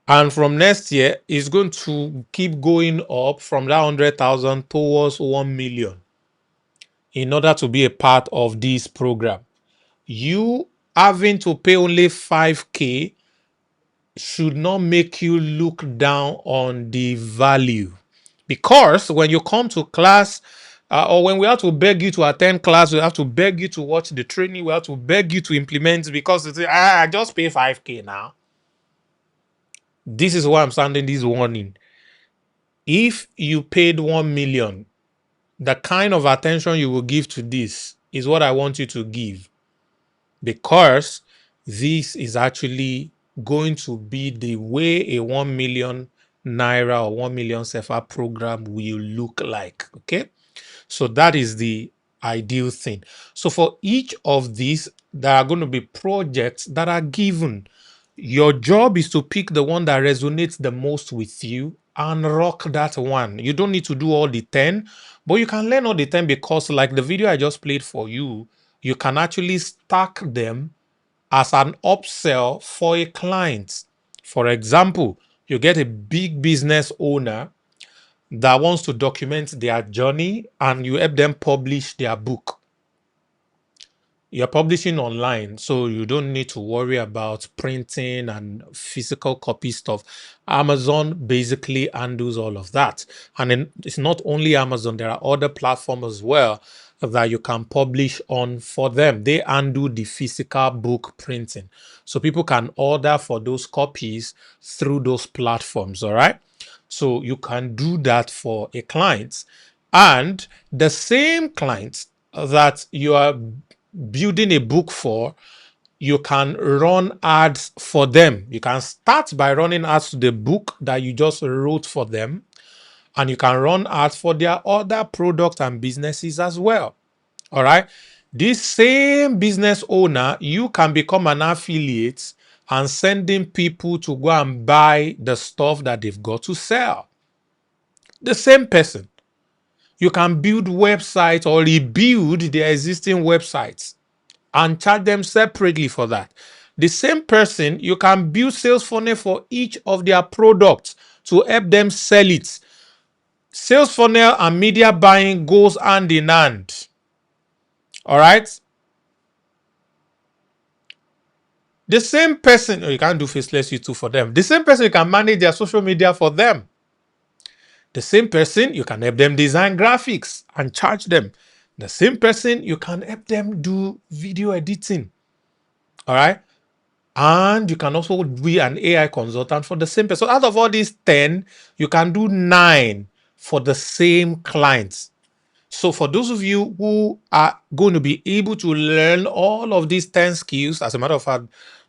And from next year, it's going to keep going up from that 100,000 towards 1 million in order to be a part of this program. You having to pay only 5K should not make you look down on the value. Because when you come to class, or when we have to beg you to attend class, we have to beg you to watch the training, we have to beg you to implement, because it's, I just pay 5K now. This is why I'm sounding this warning. If you paid 1 million, the kind of attention you will give to this is what I want you to give, because this is actually going to be the way a 1 million naira or 1 million CFA program will look like. Okay. So that is the ideal thing. So for each of these, there are going to be projects that are given. Your job is to pick the one that resonates the most with you and rock that one. You don't need to do all the 10, but you can learn all the 10, because like the video I just played for you, you can actually stack them as an upsell for a client. For example, you get a big business owner that wants to document their journey and you help them publish their book. You're publishing online, so you don't need to worry about printing and physical copy stuff. Amazon basically handles all of that. And then it's not only Amazon, there are other platforms as well that you can publish on for them. They handle the physical book printing. So people can order for those copies through those platforms, all right? So you can do that for a client. And the same client that you are building a book for, you can run ads for them. You can start by running ads to the book that you just wrote for them, and you can run ads for their other products and businesses as well. All right. This same business owner, you can become an affiliate and sending people to go and buy the stuff that they've got to sell. The same person. You can build websites or rebuild their existing websites and charge them separately for that. The same person, you can build sales funnel for each of their products to help them sell it. Sales funnel and media buying goes hand in hand. All right. The same person, you can't do faceless YouTube for them. The same person, you can manage their social media for them. The same person, you can help them design graphics and charge them. The same person, you can help them do video editing. All right. And you can also be an AI consultant for the same person. So out of all these 10, you can do 9 for the same clients. So for those of you who are going to be able to learn all of these 10 skills, as a matter of fact,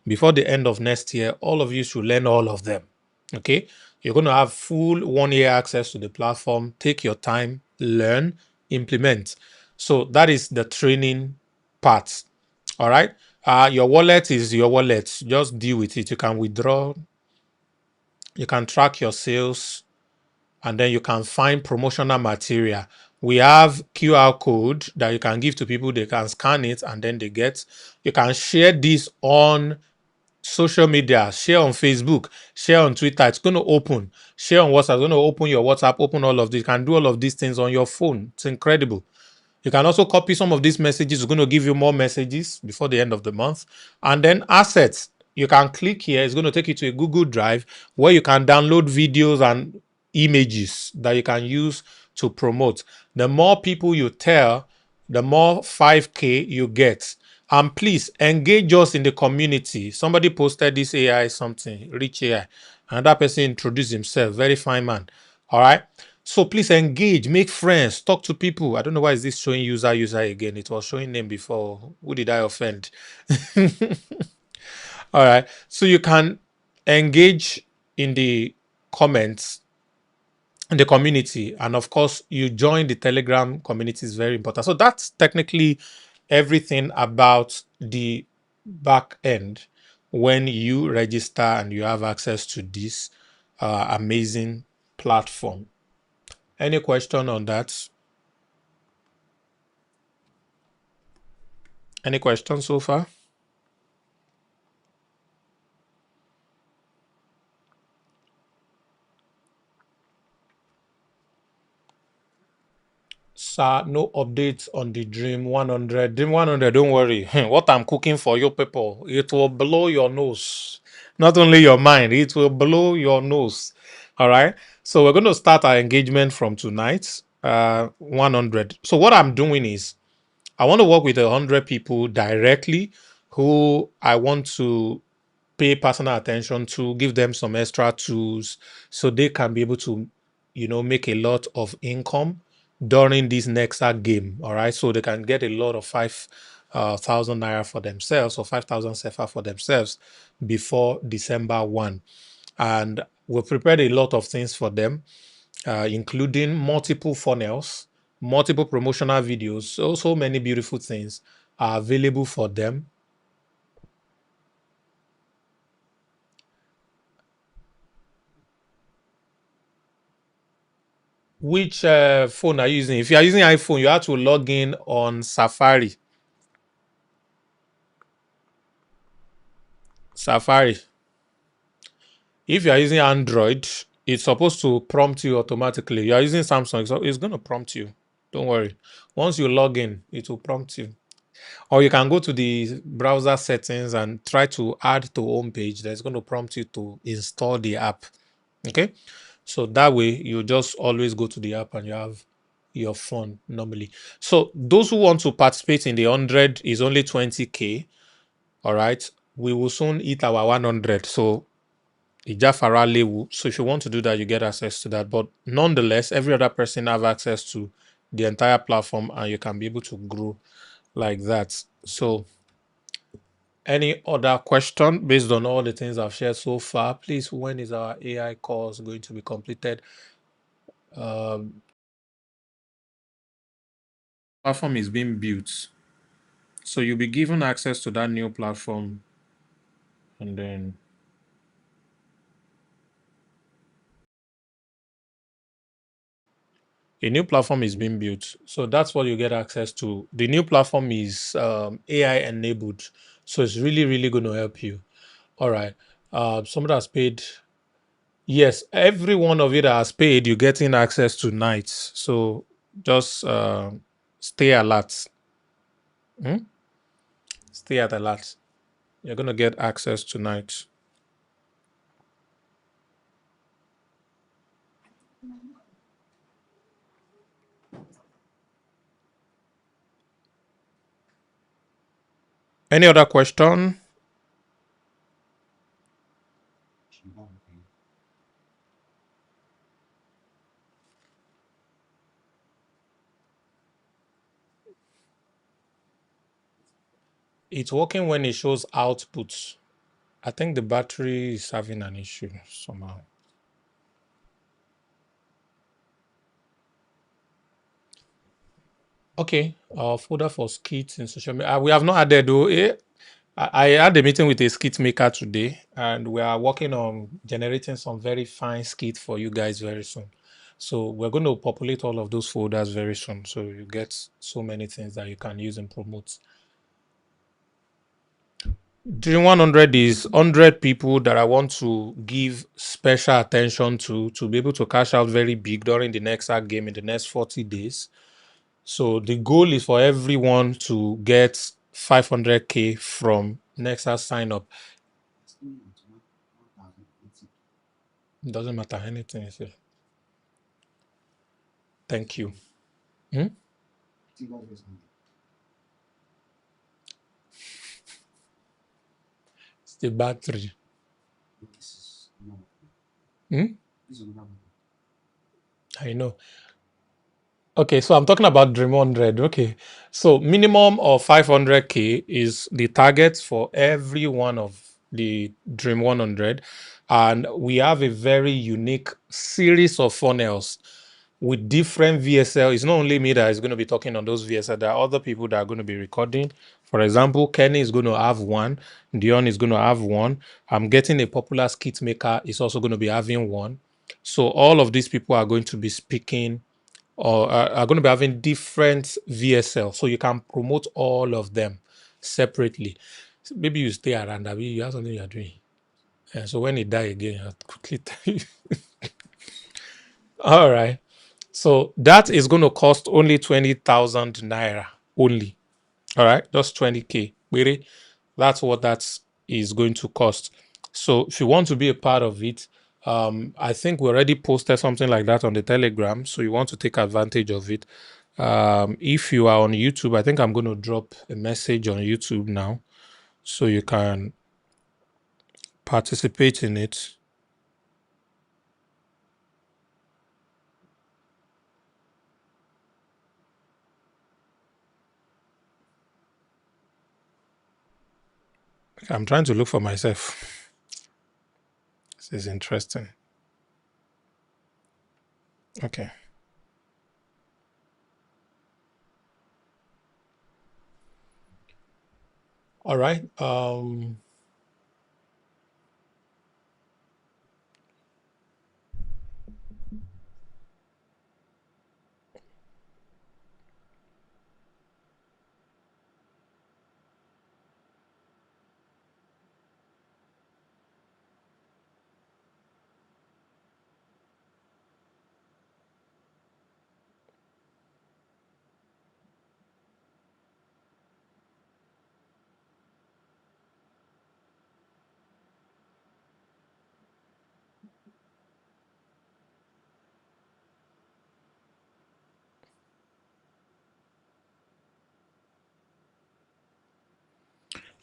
before the end of next year, all of you should learn all of them. Okay. You're going to have full 1 year access to the platform. Take your time, learn, implement. So that is the training part. All right. Your wallet is your wallet. Just deal with it. You can withdraw. You can track your sales, and then you can find promotional material. We have QR code that you can give to people. They can scan it and then they get. You can share this on social media, share on Facebook, share on Twitter. It's going to open. Share on WhatsApp. It's going to open your WhatsApp, open all of this. You can do all of these things on your phone. It's incredible. You can also copy some of these messages. It's going to give you more messages before the end of the month. And then assets. You can click here. It's going to take you to a Google Drive where you can download videos and images that you can use to promote. The more people you tell, the more 5K you get. And please engage us in the community. Somebody posted this AI something, Rich AI. Another person introduced himself, very fine man. All right. So please engage, make friends, talk to people. I don't know why is this showing user again. It was showing name before. Who did I offend? All right. So you can engage in the comments in the community, and of course you join the Telegram community is very important. So that's technically everything about the back end when you register and you have access to this amazing platform. Any question on that? Any questions so far? Sir, no updates on the Dream 100. Dream 100, don't worry. What I'm cooking for you people, it will blow your nose. Not only your mind, it will blow your nose. All right. So we're going to start our engagement from tonight, 100. So what I'm doing is I want to work with 100 people directly who I want to pay personal attention to, give them some extra tools so they can be able to, make a lot of income during this Nexa game. All right. So they can get a lot of 5,000 naira for themselves or 5,000 sefa for themselves before December 1. And we've prepared a lot of things for them, including multiple funnels, multiple promotional videos. So many beautiful things are available for them. Which phone are you using? If you are using iPhone, you have to log in on Safari. Safari. If you are using Android, it's supposed to prompt you automatically. You are using Samsung, so it's going to prompt you. Don't worry. Once you log in, it will prompt you. Or you can go to the browser settings and try to add to home page. That's going to prompt you to install the app. Okay. So that way you just always go to the app and you have your phone normally. So those who want to participate in the 100 is only 20K. All right. We will soon hit our 100. So Ijafara Lewu. So if you want to do that, you get access to that. But nonetheless, every other person have access to the entire platform and you can be able to grow like that. So any other question based on all the things I've shared so far? Please, when is our AI course going to be completed? Platform is being built. So you'll be given access to that new platform and then a new platform is being built. So that's what you get access to. The new platform is AI enabled. So it's really, really going to help you. All right. Somebody has paid. Yes, every one of you that has paid, you're getting access tonight. So just stay alert. Hmm? Stay at alert. You're going to get access tonight. Any other question? It's working when it shows output. I think the battery is having an issue somehow. Okay, folder for skits in social media. We have not added though. I had a meeting with a skit maker today, and we are working on generating some very fine skit for you guys very soon. So we're going to populate all of those folders very soon. So you get so many things that you can use and promote. Dream 100 is 100 people that I want to give special attention to be able to cash out very big during the next game in the next 40 days. So the goal is for everyone to get 500K from Nexus sign up. It doesn't matter anything you say. Thank you. Hmm? It's the battery. Hmm? I know. Okay, so I'm talking about Dream 100. Okay, so minimum of 500K is the target for every one of the Dream 100, and we have a very unique series of funnels with different VSL. It's not only me that is going to be talking on those VSL. There are other people that are going to be recording. For example, Kenny is going to have one. Dion is going to have one. I'm getting a popular skit maker is also going to be having one. So all of these people are going to be speaking or are going to be having different VSL. So you can promote all of them separately. So maybe you stay around, maybe you have something you're doing. And so when it die again, I'll quickly tell you. All right. So that is going to cost only 20,000 naira only. All right. Just 20K. Really? That's what that is going to cost. So if you want to be a part of it, I think we already posted something like that on the Telegram. So you want to take advantage of it. If you are on YouTube, I think I'm going to drop a message on YouTube now so you can participate in it. I'm trying to look for myself. This is interesting. Okay. All right.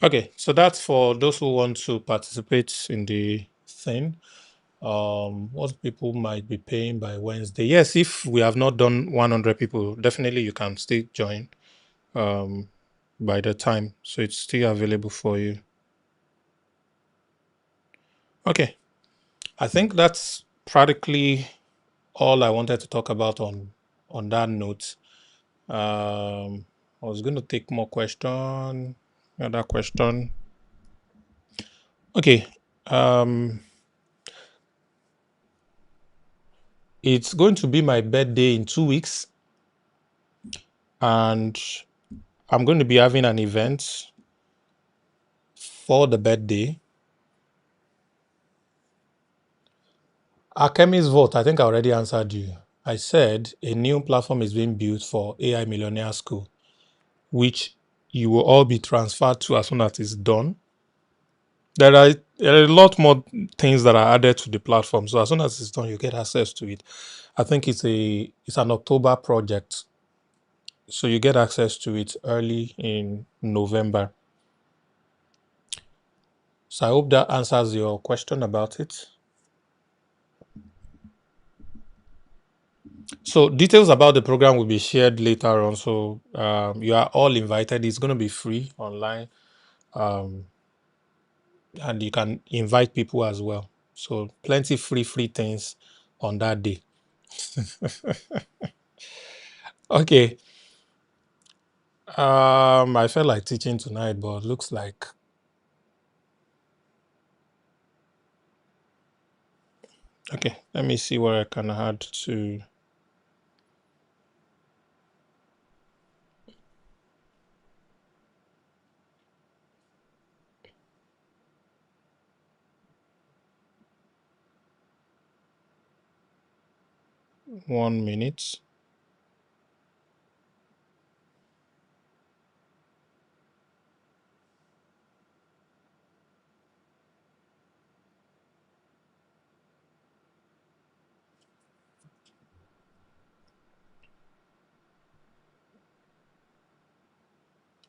Okay. So that's for those who want to participate in the thing. What people might be paying by Wednesday. Yes, if we have not done 100 people, definitely you can still join by the time. So it's still available for you. Okay. I think that's practically all I wanted to talk about on that note. I was going to take more question. Another question. Okay. It's going to be my birthday in 2 weeks, and I'm going to be having an event for the birthday. Akemi's vote, I think I already answered you. I said a new platform is being built for AI Millionaire School, which you will all be transferred to as soon as it's done. There are a lot more things that are added to the platform. So as soon as it's done, you get access to it. I think it's an October project. So you get access to it early in November. So I hope that answers your question about it. So details about the program will be shared later on. So you are all invited. It's going to be free online, and you can invite people as well. So plenty free things on that day. Okay. I felt like teaching tonight, but looks like okay. Let me see what I can add to. One minute.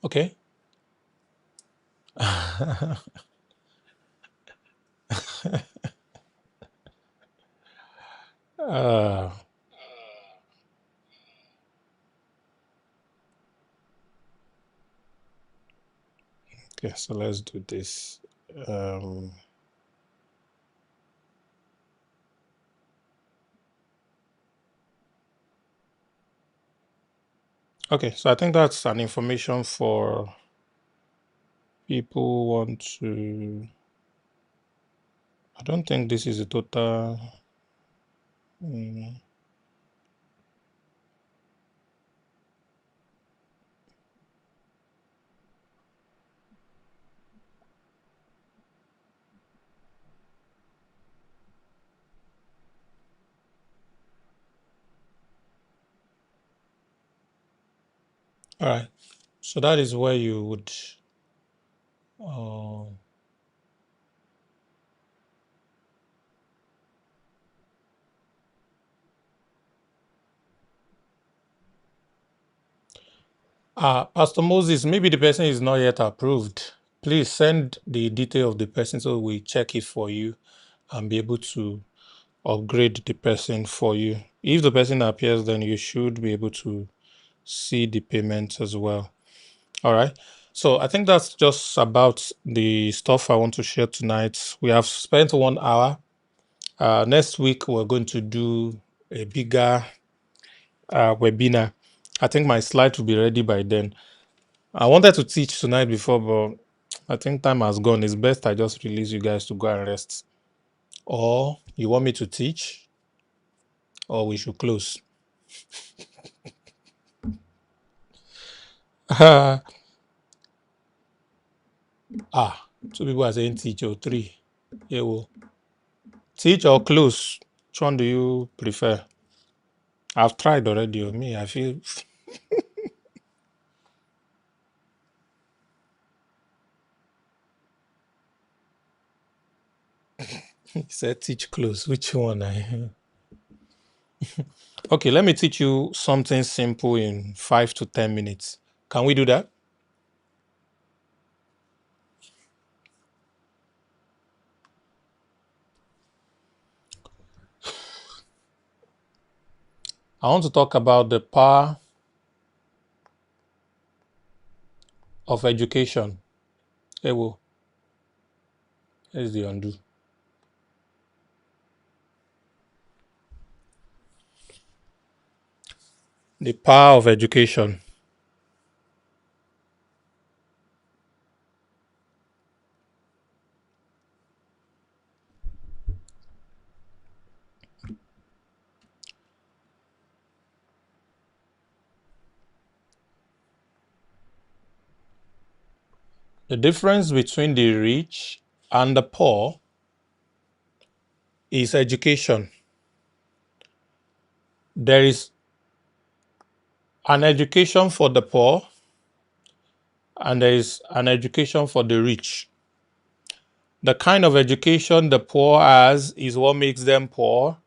Okay. uh, okay, so let's do this. Okay, so I think that's an information for people who want to. I don't think this is a total. All right. So that is where you would. Uh, Pastor Moses, maybe the person is not yet approved. Please send the detail of the person so we check it for you and be able to upgrade the person for you. If the person appears, then you should be able to see the payment as well. All right. So I think that's just about the stuff I want to share tonight. We have spent 1 hour. Next week, we're going to do a bigger webinar. I think my slides will be ready by then. I wanted to teach tonight before, but I think time has gone. It's best I just release you guys to go and rest. Or you want me to teach, or we should close. Two people are saying teach or three. Yeah, well, teach or close. Which one do you prefer? I've tried already. Me, I feel. He said teach close. Which one? Okay, let me teach you something simple in 5 to 10 minutes. Can we do that? I want to talk about the power of education. Ewo, here's the undo. The power of education. The difference between the rich and the poor is education. There is an education for the poor and there is an education for the rich. The kind of education the poor has is what makes them poor.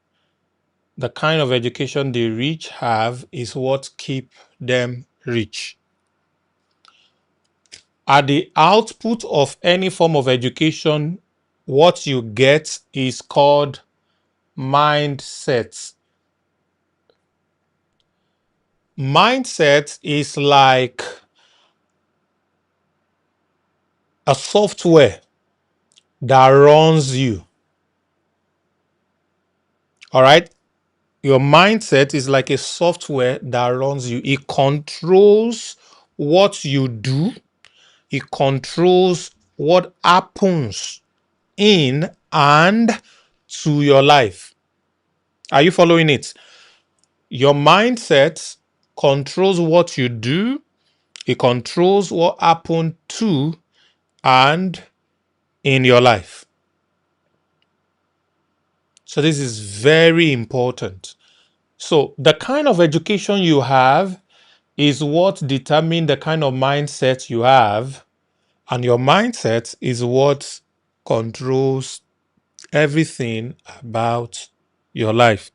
The kind of education the rich have is what keep them rich. At the output of any form of education, what you get is called mindset. Mindset is like a software that runs you. All right? Your mindset is like a software that runs you. It controls what you do, it controls what happens in and to your life. Are you following it? Your mindset controls what you do, it controls what happens to and in your life. So this is very important. So the kind of education you have is what determines the kind of mindset you have, and your mindset is what controls everything about your life.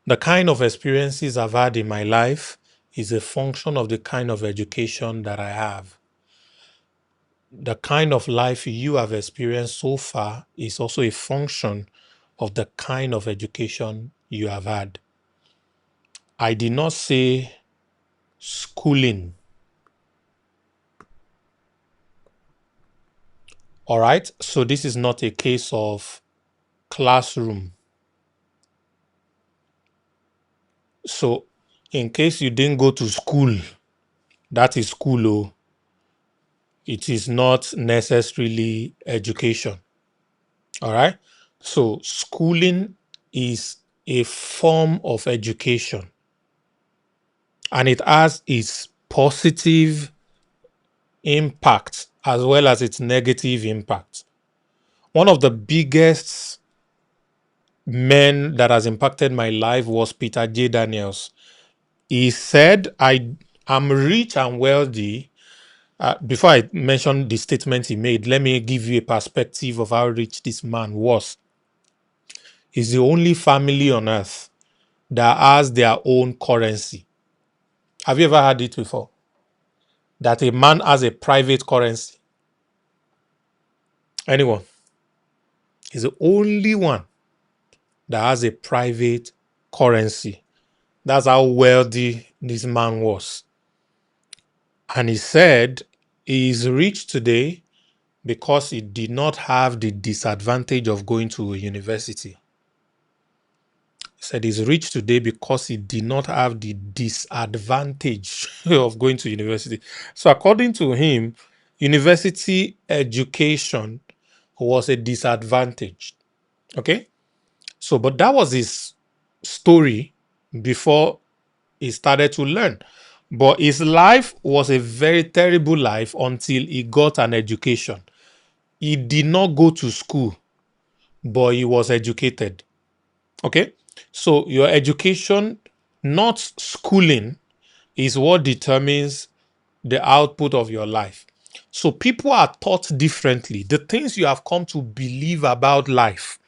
The kind of experiences I've had in my life is a function of the kind of education that I have. The kind of life you have experienced so far is also a function of the kind of education you have had. I did not say schooling. All right, so this is not a case of classroom. So, in case you didn't go to school, that is school. Oh, it is not necessarily education. All right, so schooling is a form of education and it has its positive impact as well as its negative impact. One of the biggest men that has impacted my life was Peter J. Daniels. He said, I am rich and wealthy. Before I mention the statement he made, let me give you a perspective of how rich this man was. He's the only family on earth that has their own currency. Have you ever heard it before? That a man has a private currency? Anyone? He's the only one that has a private currency. That's how wealthy this man was. And he said he is rich today because he did not have the disadvantage of going to a university. He said he's rich today because he did not have the disadvantage of going to university. So according to him, university education was a disadvantage. Okay? So, but that was his story before he started to learn. But his life was a very terrible life until he got an education. He did not go to school, but he was educated. Okay? So your education, not schooling, is what determines the output of your life. So people are taught differently. The things you have come to believe about life,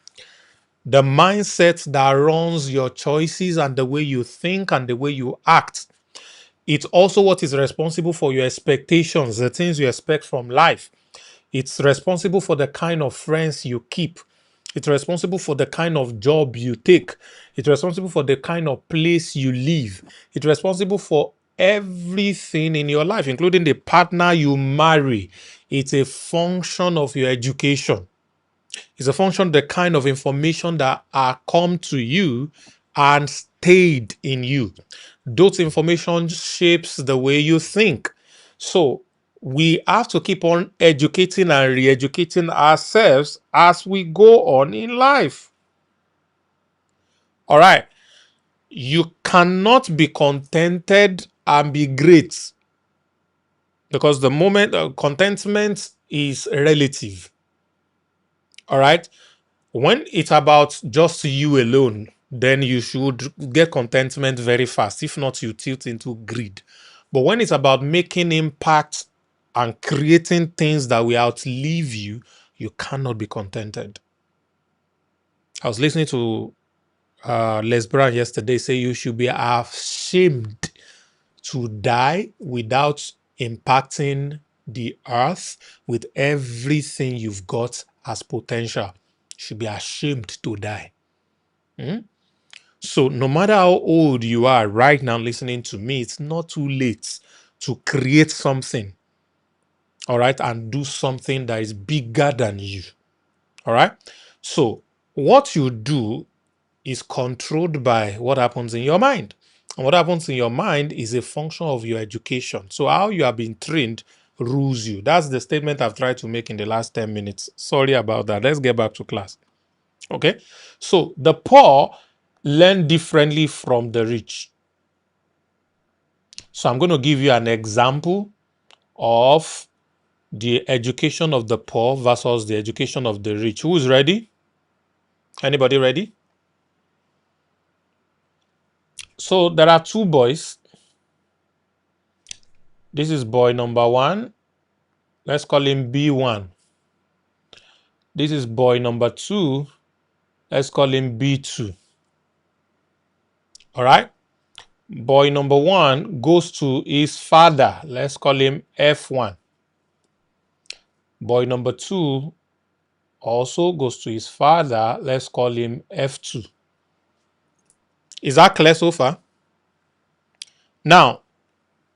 the mindset that runs your choices and the way you think and the way you act, it's also what is responsible for your expectations, the things you expect from life. It's responsible for the kind of friends you keep. It's responsible for the kind of job you take. It's responsible for the kind of place you live. It's responsible for everything in your life, including the partner you marry. It's a function of your education. It's a function of the kind of information that are come to you and stayed in you. Those information shapes the way you think. So we have to keep on educating and re-educating ourselves as we go on in life. All right. You cannot be contented and be great, because the moment contentment is relative. All right. When it's about just you alone, then you should get contentment very fast. If not, you tilt into greed. But when it's about making impact and creating things that will outlive you, you cannot be contented. I was listening to Les Brown yesterday say you should be ashamed to die without impacting the earth with everything you've got as potential. You should be ashamed to die. So no matter how old you are right now listening to me, it's not too late to create something, all right, and do something that is bigger than you, all right? So what you do is controlled by what happens in your mind. And what happens in your mind is a function of your education. So how you have been trained rules you. That's the statement I've tried to make in the last 10 minutes. Sorry about that. Let's get back to class. Okay? So the poor learn differently from the rich. So I'm going to give you an example of the education of the poor versus the education of the rich. Who's ready? Anybody ready? So there are two boys. This is boy number one. Let's call him B1. This is boy number two. Let's call him B2. All right. Boy number one goes to his father. Let's call him F1. Boy number two also goes to his father. Let's call him F2. Is that clear so far? Now,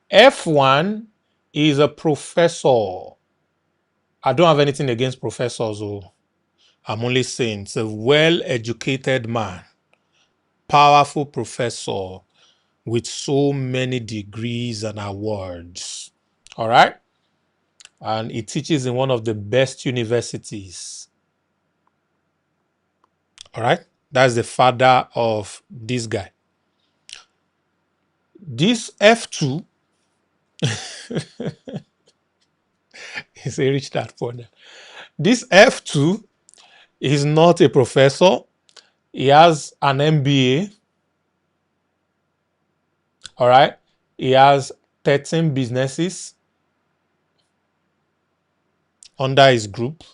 F1 is a professor. I don't have anything against professors. I'm only saying it's a well-educated man, powerful professor with so many degrees and awards. All right? And he teaches in one of the best universities. All right? That's the father of this guy. This F2 is a rich dad for them. This F2 is not a professor. He has an MBA. All right. He has 13 businesses under his group.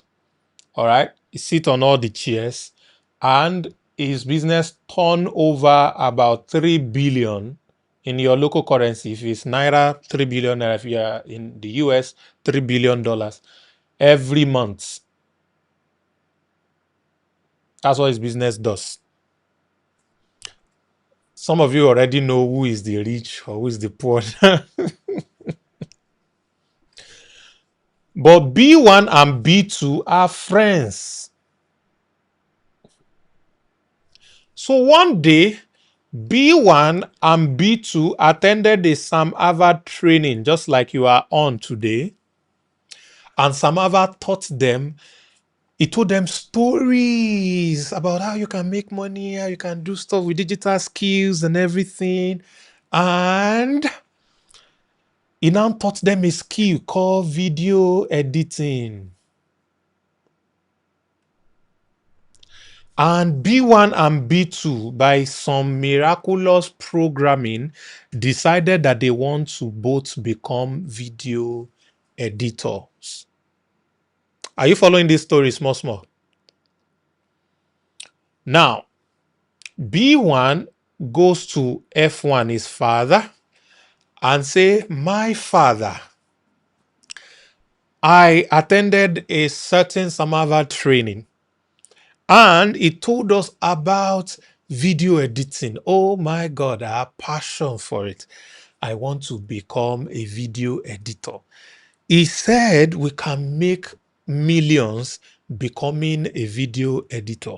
All right. He sits on all the chairs, and his business turn over about 3 billion in your local currency. If it's Naira, 3 billion Naira. If you are in the US, $3 billion every month. That's what his business does. Some of you already know who is the rich or who is the poor. But B1 and B2 are friends. So one day, B1 and B2 attended the Sam Harvard training, just like you are on today. And Sam Harvard taught them, he told them stories about how you can make money, how you can do stuff with digital skills and everything. And he now taught them a skill called video editing. And B1 and B2, by some miraculous programming, decided that they want to both become video editors. Are you following this story small, small? Now, B1 goes to F1, his father, and say, my father, I attended a certain Sam Harvard training, and he told us about video editing. Oh my God, I have passion for it. I want to become a video editor. He said we can make millions becoming a video editor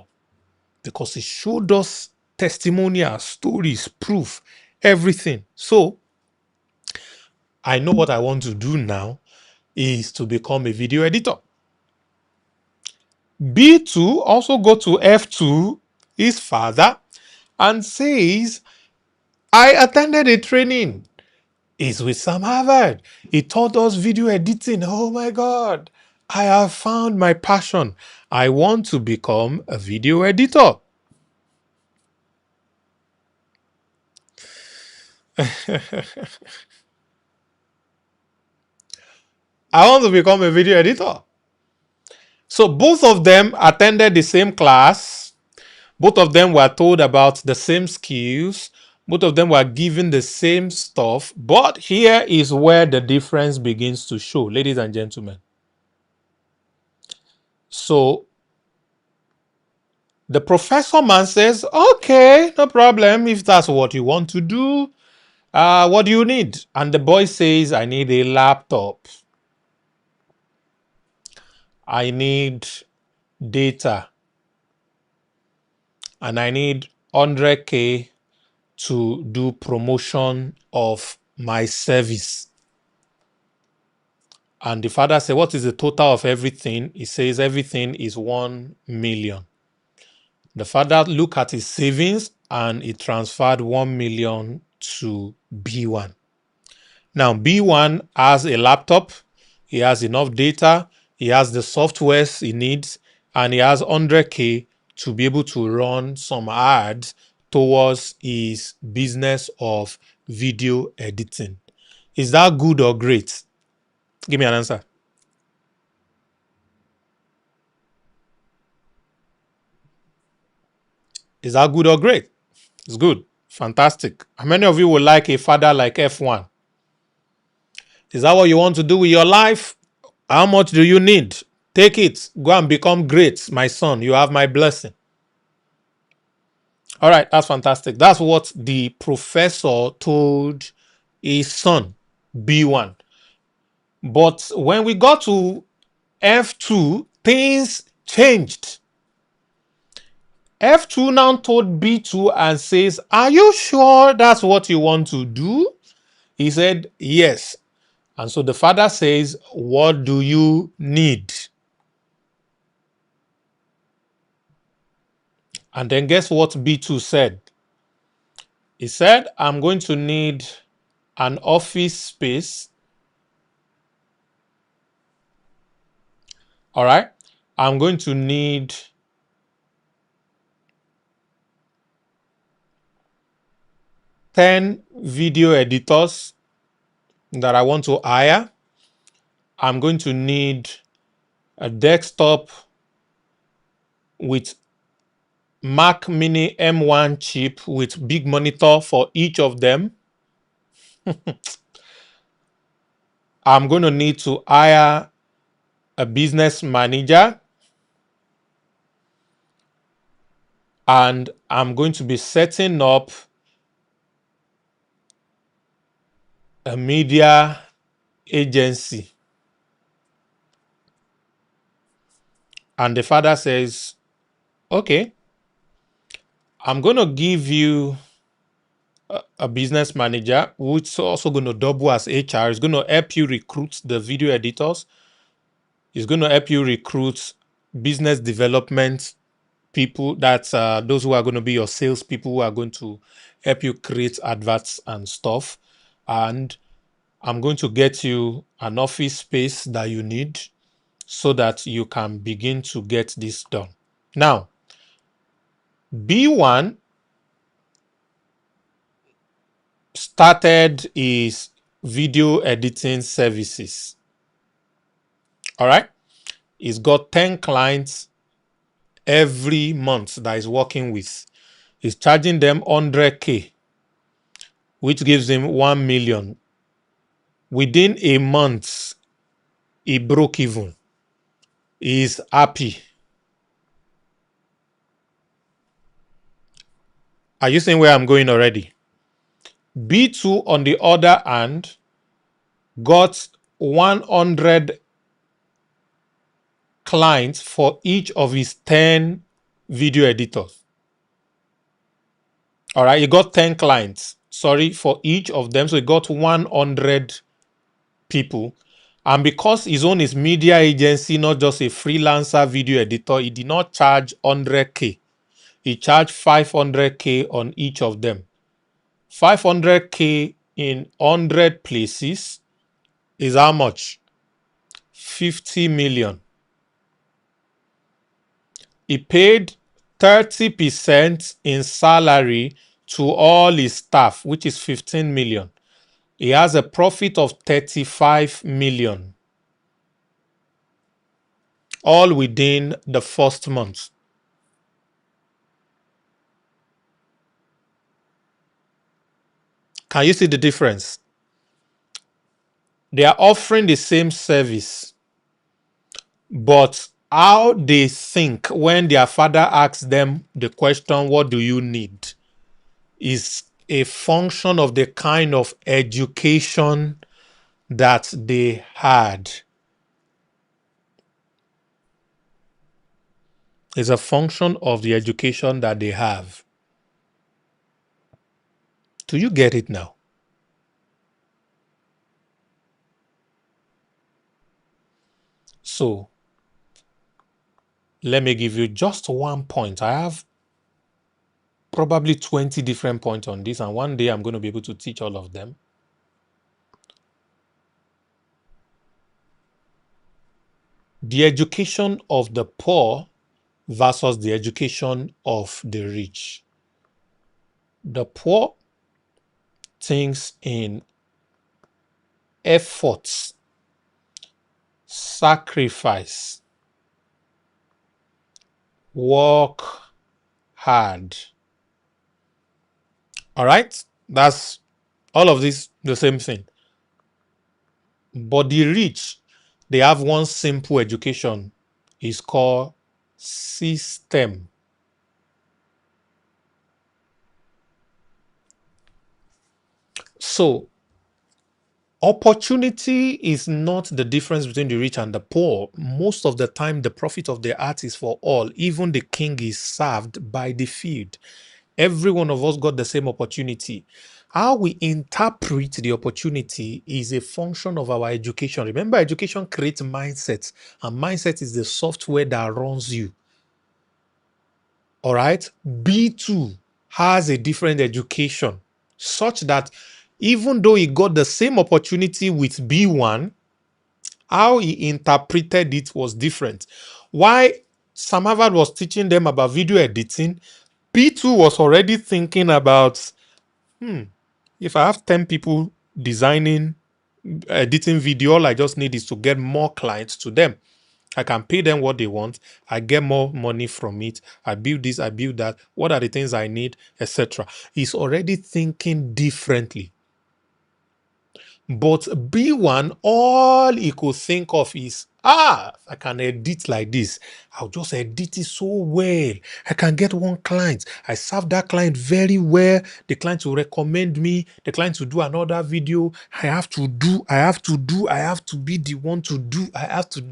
because he showed us testimonials, stories, proof, everything. So I know what I want to do now is to become a video editor. B2 also go to F2, his father, and says, I attended a training. It's with Sam Harvard. He taught us video editing. Oh my God. I have found my passion. I want to become a video editor. I want to become a video editor. So both of them attended the same class. Both of them were told about the same skills. Both of them were given the same stuff. But here is where the difference begins to show, ladies and gentlemen. So the professor man says, okay, no problem. If that's what you want to do, what do you need? And the boy says, I need a laptop. I need data. And I need 100K to do promotion of my service. And the father said, what is the total of everything? He says everything is 1 million. The father looked at his savings and he transferred 1 million to B1. Now, B1 has a laptop, he has enough data, he has the softwares he needs, and he has 100K to be able to run some ads towards his business of video editing. Is that good or great? Give me an answer. Is that good or great? It's good. Fantastic. How many of you would like a father like F1? Is that what you want to do with your life? How much do you need? Take it. Go and become great, my son. You have my blessing. All right, that's fantastic. That's what the professor told his son, B1. But when we got to F2, things changed. F2 now told B2 and says, are you sure that's what you want to do? He said, yes. And so the father says, what do you need? And then guess what B2 said? He said, I'm going to need an office space. All right. I'm going to need 10 video editors that I want to hire. I'm going to need a desktop with Mac Mini M1 chip with big monitor for each of them. I'm going to need to hire a business manager, and I'm going to be setting up a media agency. And the father says, okay, I'm going to give you a business manager, which is also going to double as HR. It's going to help you recruit the video editors. It's going to help you recruit business development people. That's those who are going to be your sales people who are going to help you create adverts and stuff. And I'm going to get you an office space that you need so that you can begin to get this done. Now, B1 started his video editing services. All right. He's got 10 clients every month that he's working with. He's charging them 100K, which gives him 1 million. Within a month, he broke even. He's happy. Are you seeing where I'm going already? B2, on the other hand, got 100 clients for each of his 10 video editors. All right, he got 10 clients, for each of them. So he got 100 people. And because his own is media agency, not just a freelancer video editor, he did not charge 100K. He charged 500K on each of them. 500K in 100 places is how much? 50 million. He paid 30% in salary to all his staff, which is 15 million. He has a profit of 35 million. All within the first month. Can you see the difference? They are offering the same service, but how they think when their father asks them the question, what do you need, is a function of the kind of education that they had. It's a function of the education that they have. Do you get it now? So, let me give you just one point. I have probably 20 different points on this, and one day I'm going to be able to teach all of them. The education of the poor versus the education of the rich. The poor thinks in efforts, sacrifice, work hard. All right? That's all of this, the same thing. But the rich, they have one simple education. It's called system. So, opportunity is not the difference between the rich and the poor. Most of the time, the profit of the art is for all. Even the king is served by the field. Every one of us got the same opportunity. How we interpret the opportunity is a function of our education. Remember, education creates mindsets, and mindset is the software that runs you. All right? B2 has a different education, such that even though he got the same opportunity with B1, how he interpreted it was different. Why Sam Harvard was teaching them about video editing, B2 was already thinking about, If I have 10 people designing, editing video, all I just need is to get more clients to them. I can pay them what they want. I get more money from it. I build this, I build that. What are the things I need, etc. He's already thinking differently. But B1, all he could think of is, I can edit like this. I'll just edit it so well. I can get one client. I serve that client very well. The client will recommend me. The client will do another video. I have to be the one to do. I have to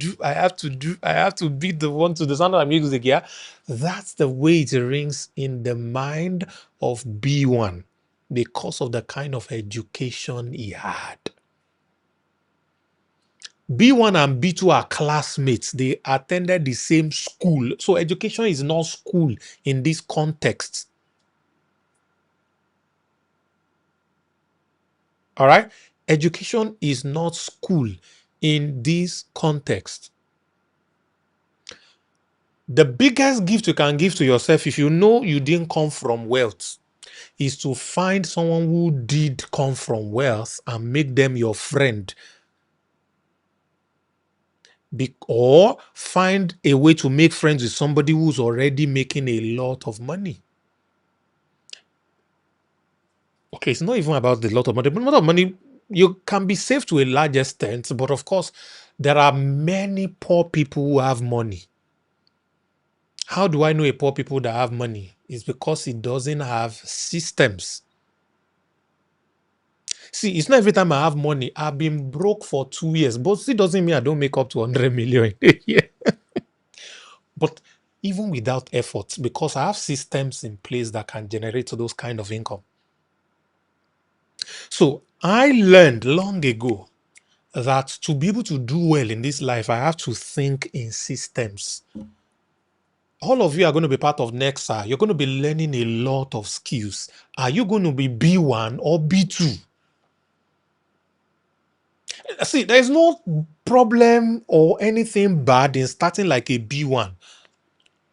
be the one to do. Sound like music, yeah? That's the way it rings in the mind of B1 because of the kind of education he had. B1 and B2 are classmates. They attended the same school. So education is not school in this context. All right? Education is not school in this context. The biggest gift you can give to yourself, if you know you didn't come from wealth, is to find someone who did come from wealth and make them your friend. Or find a way to make friends with somebody who's already making a lot of money. Okay, it's not even about the lot of money. But a lot of money, you can be safe to a large extent, but of course, there are many poor people who have money. How do I know a poor people that have money? It's because it doesn't have systems. See, it's not every time I have money. I've been broke for 2 years, but it doesn't mean I don't make up to 100 million. Yeah. But even without effort, because I have systems in place that can generate those kind of income. So I learned long ago that to be able to do well in this life, I have to think in systems. All of you are going to be part of Nexa. You're going to be learning a lot of skills. Are you going to be B1 or B2? See, there's no problem or anything bad in starting like a B1.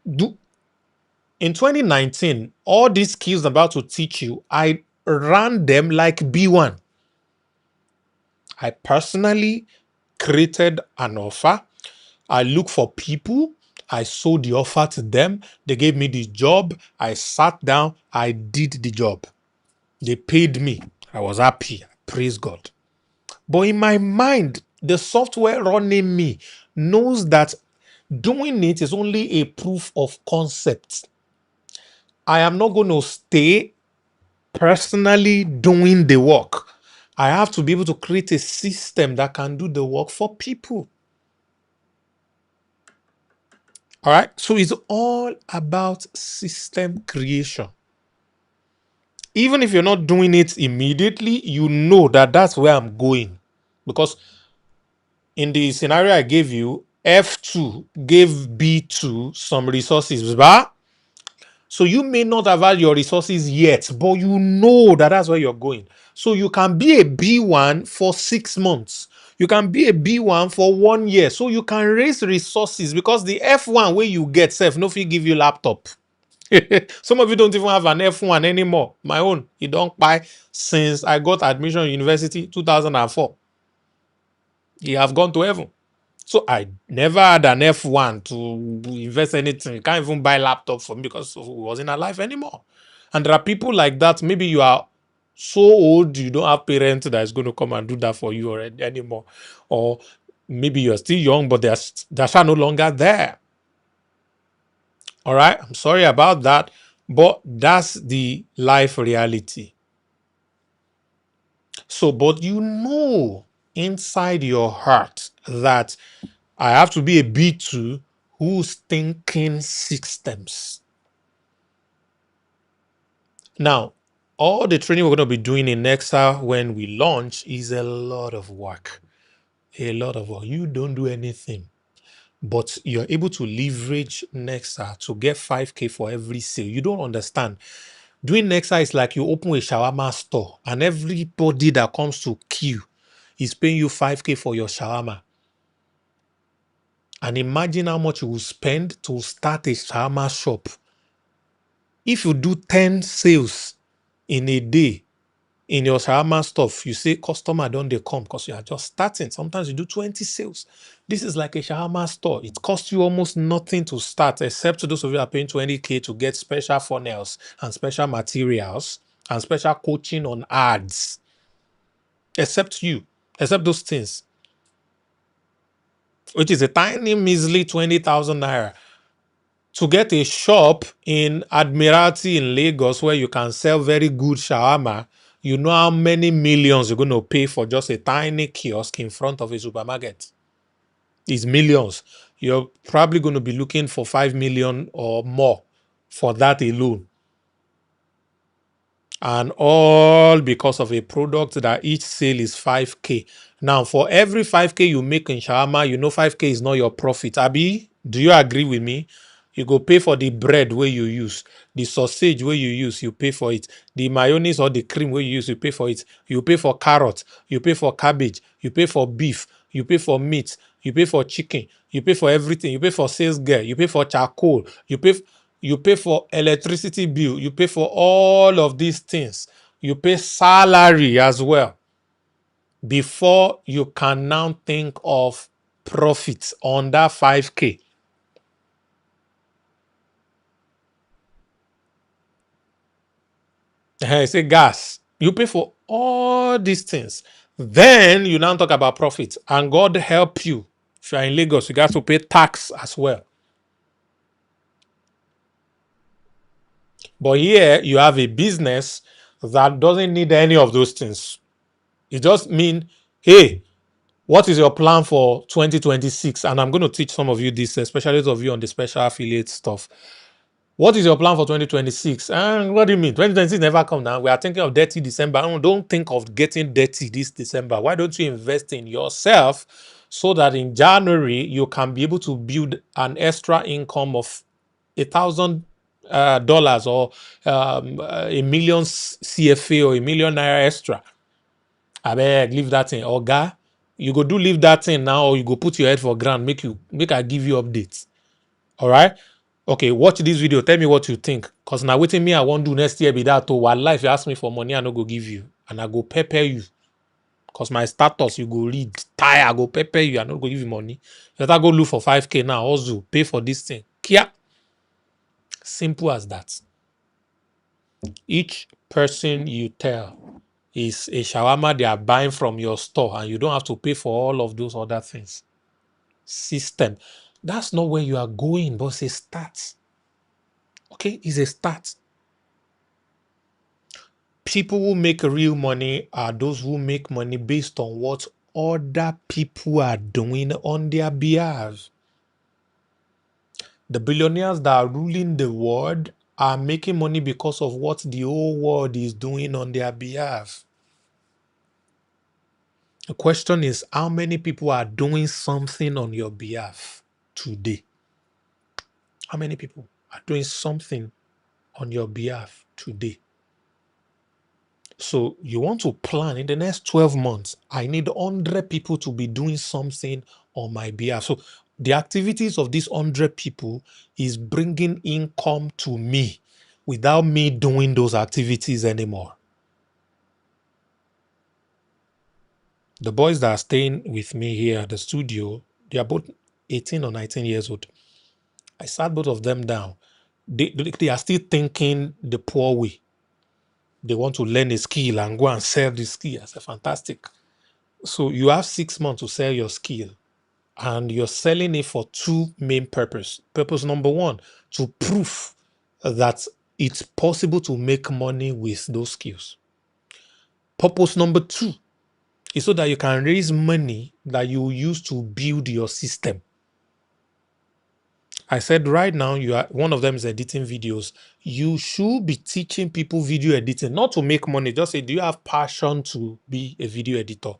In 2019, all these skills I'm about to teach you, I ran them like B1. I personally created an offer. I looked for people. I sold the offer to them. They gave me the job. I sat down. I did the job. They paid me. I was happy. Praise God. But in my mind, the software running me knows that doing it is only a proof of concept. I am not going to stay personally doing the work. I have to be able to create a system that can do the work for people. All right. So it's all about system creation. Even if you're not doing it immediately, you know that that's where I'm going. Because in the scenario I gave you, F2 gave B2 some resources. But so you may not have had your resources yet, but you know that that's where you're going. So you can be a B1 for 6 months. You can be a B1 for 1 year. So you can raise resources because the F1 where you get self, no fit give you laptop. Some of you don't even have an F1 anymore. My own, you don't buy since I got admission in university 2004. You have gone to heaven. So I never had an F1 to invest anything. You can't even buy laptop for me because it wasn't alive anymore. And there are people like that. Maybe you are so old, you don't have parents that is going to come and do that for you already anymore. Or maybe you're still young, but they're no longer there. All right. I'm sorry about that. But that's the life reality. So, but you know inside your heart that I have to be a B2 who's thinking systems. Now, all the training we're going to be doing in Nexa when we launch is a lot of work. A lot of work. You don't do anything, but you're able to leverage Nexa to get 5K for every sale. You don't understand. Doing Nexa is like you open a shawarma store and everybody that comes to queue is paying you 5K for your shawarma. And imagine how much you will spend to start a shawarma shop. If you do 10 sales in a day, in your shawarma stuff, you say customer don't they come because you are just starting. Sometimes you do 20 sales. This is like a shawarma store. It costs you almost nothing to start, except to those of you who are paying 20K to get special funnels and special materials and special coaching on ads. Except those things, which is a tiny, measly 20,000 naira. To get a shop in Admiralty in Lagos where you can sell very good shawarma, you know how many millions you're going to pay for just a tiny kiosk in front of a supermarket. It's millions. You're probably going to be looking for 5 million or more for that alone. And all because of a product that each sale is 5K. Now, for every 5K you make in shawarma, you know 5K is not your profit. Abi, do you agree with me? You go pay for the bread where you use, the sausage where you use, you pay for it. The mayonnaise or the cream where you use, you pay for it. You pay for carrots, you pay for cabbage, you pay for beef, you pay for meat, you pay for chicken, you pay for everything. You pay for sales girl, you pay for charcoal, you pay for electricity bill, you pay for all of these things. You pay salary as well before you can now think of profits on that 5K. Say gas. You pay for all these things. Then you now talk about profits. And God help you. If you are in Lagos, you got to pay tax as well. But here you have a business that doesn't need any of those things. It just means, hey, what is your plan for 2026? And I'm going to teach some of you this, especially those of you on the special affiliate stuff. What is your plan for 2026? And what do you mean? 2026 never come now. We are thinking of dirty December. Don't think of getting dirty this December. Why don't you invest in yourself so that in January you can be able to build an extra income of $1,000 or a million CFA or a million naira extra? I beg, leave that thing. Oga, you go do leave that thing now, or you go put your head for ground. Make I give you updates. All right. Okay, watch this video. Tell me what you think. Cause now waiting me, I won't do next year be that. To while life you ask me for money, I no go give you, and I go pepper you. Cause my status you go read. Tire, I go pepper you. I no go give you money. Let I go look for 5K now. Also pay for this thing. Kia. Simple as that. Each person you tell is a shawarma they are buying from your store, and you don't have to pay for all of those other things. System. That's not where you are going, but it's a start. Okay, it's a start. People who make real money are those who make money based on what other people are doing on their behalf. The billionaires that are ruling the world are making money because of what the whole world is doing on their behalf. The question is, how many people are doing something on your behalf today? How many people are doing something on your behalf today? So you want to plan in the next 12 months, I need 100 people to be doing something on my behalf. So the activities of these 100 people is bringing income to me without me doing those activities anymore. The boys that are staying with me here at the studio, they are both 18 or 19 years old. I sat both of them down. They are still thinking the poor way. They want to learn a skill and go and sell the skill. I said, fantastic. So you have 6 months to sell your skill, and you're selling it for two main purposes. Purpose number one, to prove that it's possible to make money with those skills. Purpose number two is so that you can raise money that you use to build your system. I said right now, one of them is editing videos. You should be teaching people video editing, not to make money. Just say, do you have passion to be a video editor?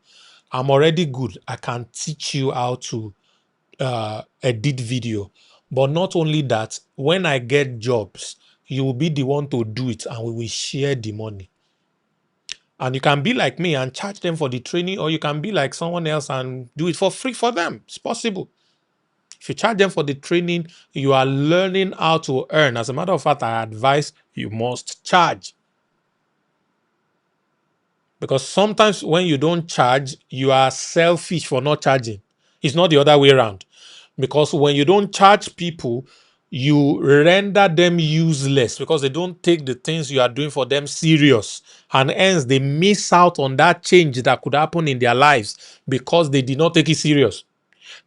I'm already good. I can teach you how to edit video. But not only that, when I get jobs, you will be the one to do it, and we will share the money. And you can be like me and charge them for the training, or you can be like someone else and do it for free for them. It's possible. If you charge them for the training, you are learning how to earn. As a matter of fact, I advise you must charge. Because sometimes when you don't charge, you are selfish for not charging. It's not the other way around. Because when you don't charge people, you render them useless because they don't take the things you are doing for them serious. And hence, they miss out on that change that could happen in their lives because they did not take it serious.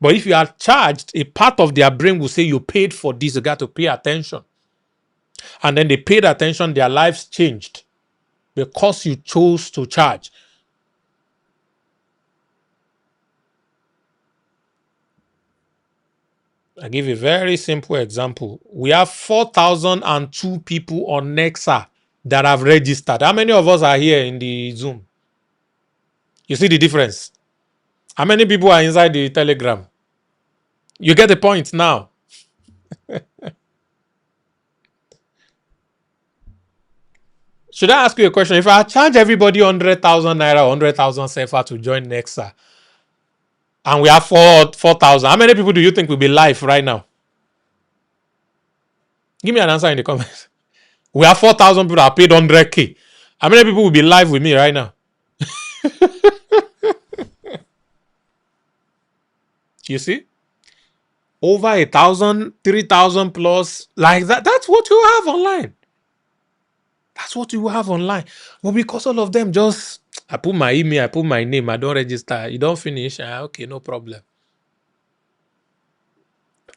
But if you are charged, a part of their brain will say, you paid for this, you got to pay attention. And then they paid attention, their lives changed because you chose to charge. I give a very simple example. We have 4,002 people on Nexa that have registered. How many of us are here in the Zoom? You see the difference? How many people are inside the Telegram? You get the point now. Should I ask you a question? If I charge everybody 100,000 naira, 100,000 sefa to join Nexa, and we have 4,000, how many people do you think will be live right now? Give me an answer in the comments. We have 4,000 people that paid 100K. How many people will be live with me right now? You see? Over 1,000, 3,000 plus, like that. That's what you have online. That's what you have online. But because all of them just, I put my email, I put my name, I don't register, you don't finish, okay, no problem.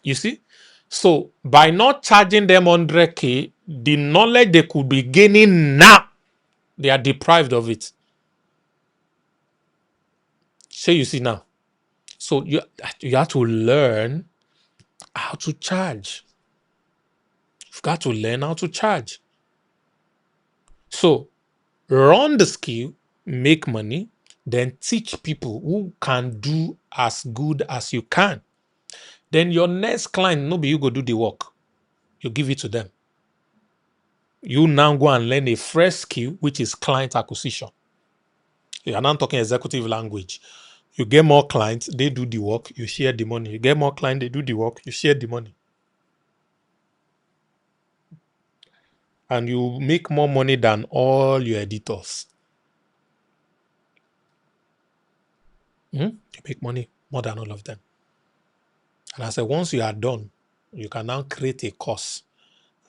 You see? So by not charging them 100K, the knowledge they could be gaining now, they are deprived of it. So you see now. So you have to learn how to charge. You've got to learn how to charge. So run the skill, make money, then teach people who can do as good as you can. Then your next client, no be you go do the work. You give it to them. You now go and learn a fresh skill, which is client acquisition. You are now talking executive language. You get more clients, they do the work, you share the money. You get more clients, they do the work, you share the money. And you make more money than all your editors. You make money more than all of them. And I said, once you are done, you can now create a course.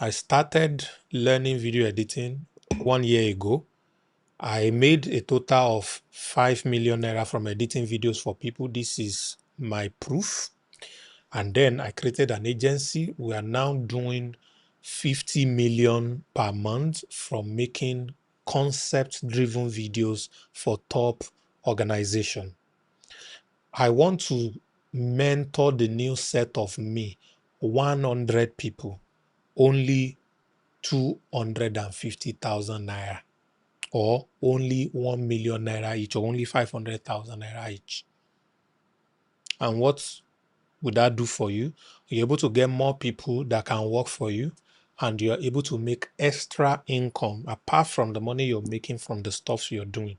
I started learning video editing 1 year ago. I made a total of 5 million naira from editing videos for people. This is my proof. And then I created an agency. We are now doing 50 million per month from making concept-driven videos for top organization. I want to mentor the new set of me, 100 people, only 250,000 naira, or only 1 million naira each, or only 500,000 naira each. And what would that do for you? You're able to get more people that can work for you, and you're able to make extra income apart from the money you're making from the stuff you're doing.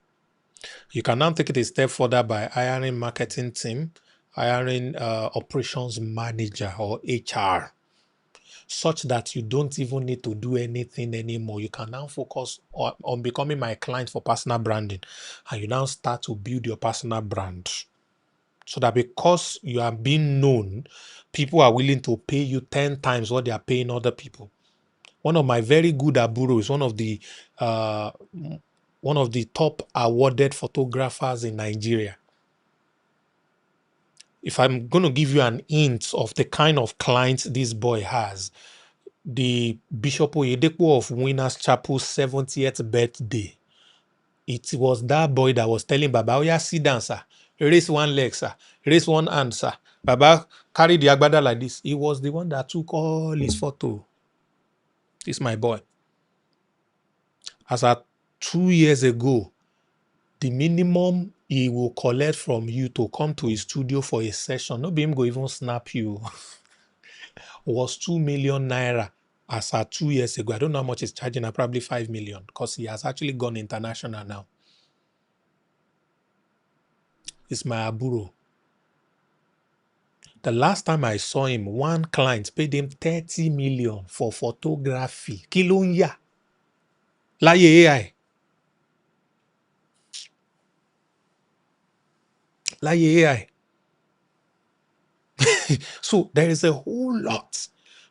You can now take it a step further by hiring marketing team, hiring operations manager or HR, such that you don't even need to do anything anymore. You can now focus on becoming my client for personal branding, and you now start to build your personal brand. So that because you are being known, people are willing to pay you 10 times what they are paying other people. One of my very good aburo is one of the top awarded photographers in Nigeria. If I'm going to give you an hint of the kind of clients this boy has, the Bishop Oyedepo of Winners Chapel's 70th birthday, it was that boy that was telling Baba, oh yeah, sit down, sir. Raise one leg, sir. Raise one hand, sir. Baba, carry the agbada like this. He was the one that took all his photo. This is my boy. As at 2 years ago, the minimum he will collect from you to come to his studio for a session, no be him go even snap you, was 2 million naira as at 2 years ago. I don't know how much he's charging, probably 5 million, because he has actually gone international now. It's my aburo. The last time I saw him, one client paid him 30 million for photography. Kí ló ń yà? Láyé AI. láyé AI. So there is a whole lot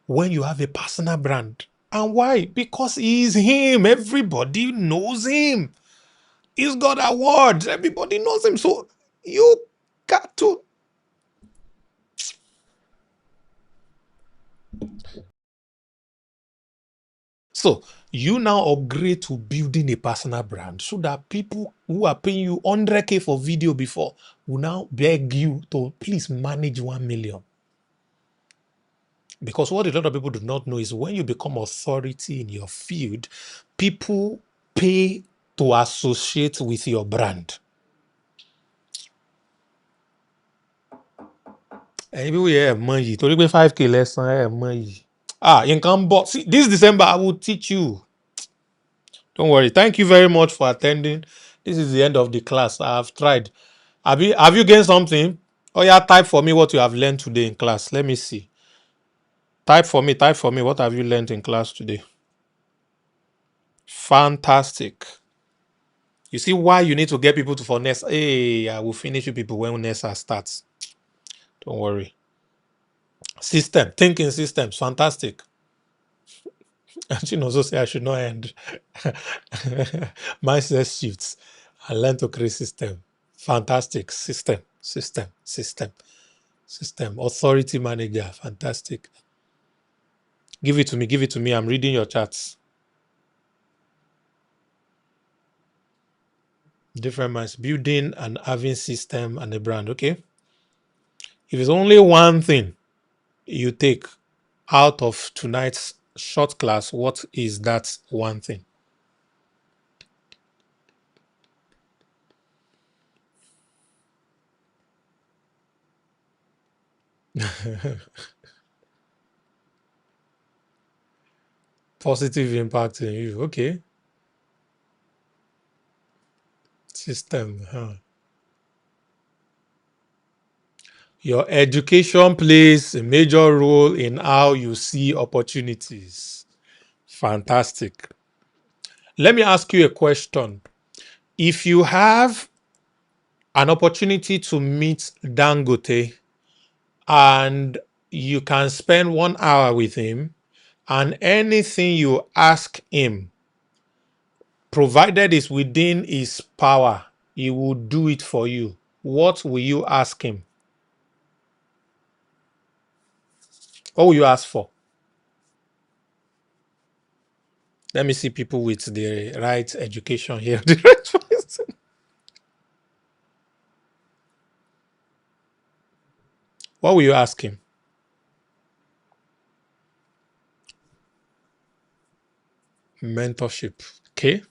when you have a personal brand. And why? Because he is him. Everybody knows him. He's got awards. Everybody knows him. So you got to. So you now upgrade to building a personal brand so that people who are paying you 100K for video before will now beg you to please manage 1 million. Because what a lot of people do not know is when you become authority in your field, people pay to associate with your brand. And people here money. To 5K lesson, money. You can but see this December I will teach you. Don't worry. Thank you very much for attending. This is the end of the class. I have tried. Have you gained something? Oh yeah, type for me what you have learned today in class. Let me see. Type for me. What have you learned in class today? Fantastic. You see why you need to get people to for NESA. Hey, I will finish with people when NESA starts. Don't worry. System, thinking systems, fantastic. And you also say I should not end. Mindset shifts. I learn to create system. Fantastic. System. Authority manager. Fantastic. Give it to me. I'm reading your charts. Different minds. Building and having system and a brand. Okay. If it's only one thing you take out of tonight's short class, what is that one thing? Positive impact in you. Okay. System. Your education plays a major role in how you see opportunities. Fantastic. Let me ask you a question. If you have an opportunity to meet Dangote and you can spend 1 hour with him, and anything you ask him, provided it's within his power, he will do it for you. What will you ask him? What will you ask for? Let me see people with the right education here. The right person. What will you ask him? Mentorship. Okay.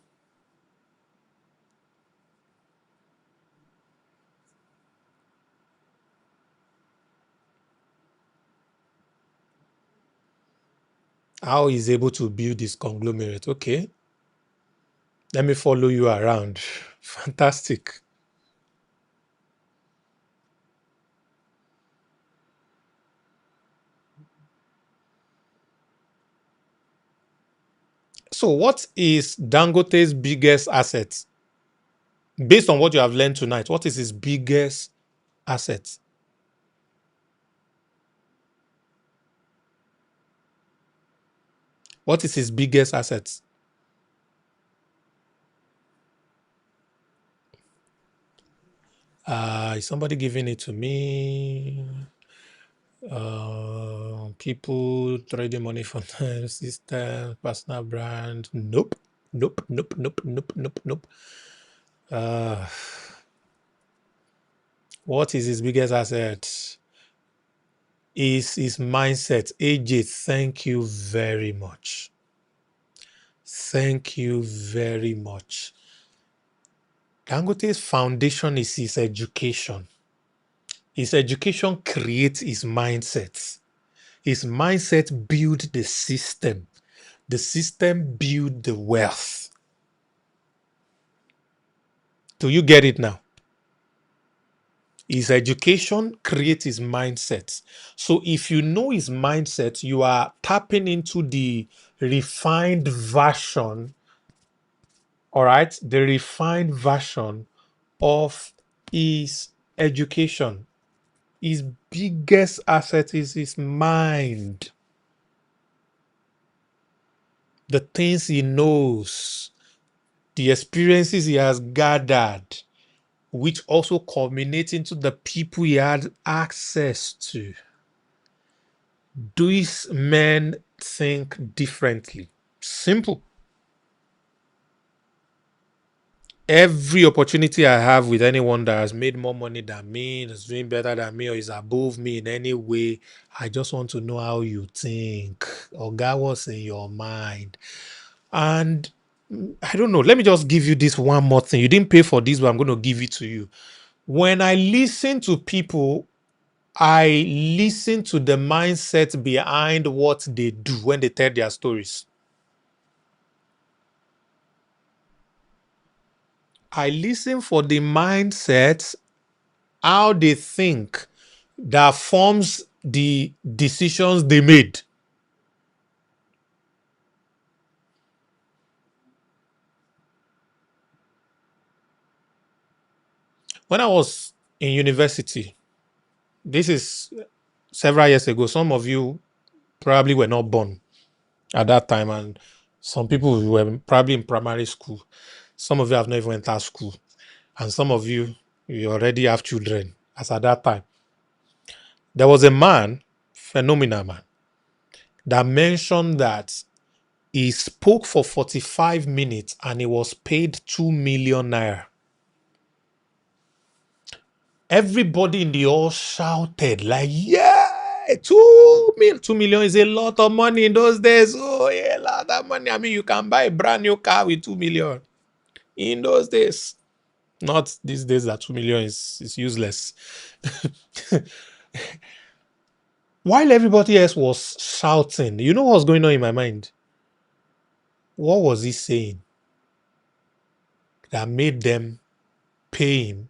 How he's able to build this conglomerate. Okay. Let me follow you around. Fantastic. So, what is Dangote's biggest asset? Based on what you have learned tonight, what is his biggest asset? What is his biggest asset? Is somebody giving it to me? People trading money from the system, personal brand. Nope. What is his biggest asset? Is his mindset. AJ, thank you very much. Thank you very much. Dangote's foundation is his education. His education creates his mindset. His mindset builds the system. The system builds the wealth. Do you get it now? His education creates his mindset. So if you know his mindset, you are tapping into the refined version, all right? The refined version of his education. His biggest asset is his mind, the things he knows, the experiences he has gathered, which also culminate into the people he had access to. These men think differently. Simple. Every opportunity I have with anyone that has made more money than me, is doing better than me, or is above me in any way, I just want to know how you think, or God, what's in your mind. And I don't know. Let me just give you this one more thing. You didn't pay for this, but I'm going to give it to you. When I listen to people, I listen to the mindset behind what they do when they tell their stories. I listen for the mindset, how they think, that forms the decisions they made. When I was in university, this is several years ago, some of you probably were not born at that time, and some people were probably in primary school. Some of you have not even entered school, and some of you already have children. As at that time, there was a man, phenomenal man, that mentioned that he spoke for 45 minutes and he was paid 2 million naira. Everybody in the hall shouted like, yeah, 2 million is a lot of money in those days. Oh, yeah, a lot of money. I mean, you can buy a brand new car with 2 million in those days. Not these days that 2 million is useless. While everybody else was shouting, you know what was going on in my mind? What was he saying that made them pay him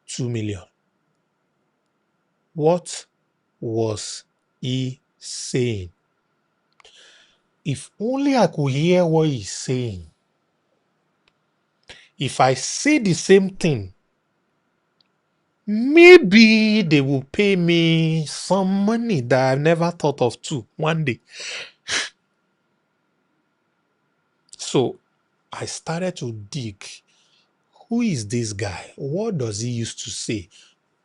2 million? What was he saying? If only I could hear what he's saying. If I say the same thing, maybe they will pay me some money that I've never thought of too one day. So I started to dig. Who is this guy? What does he used to say?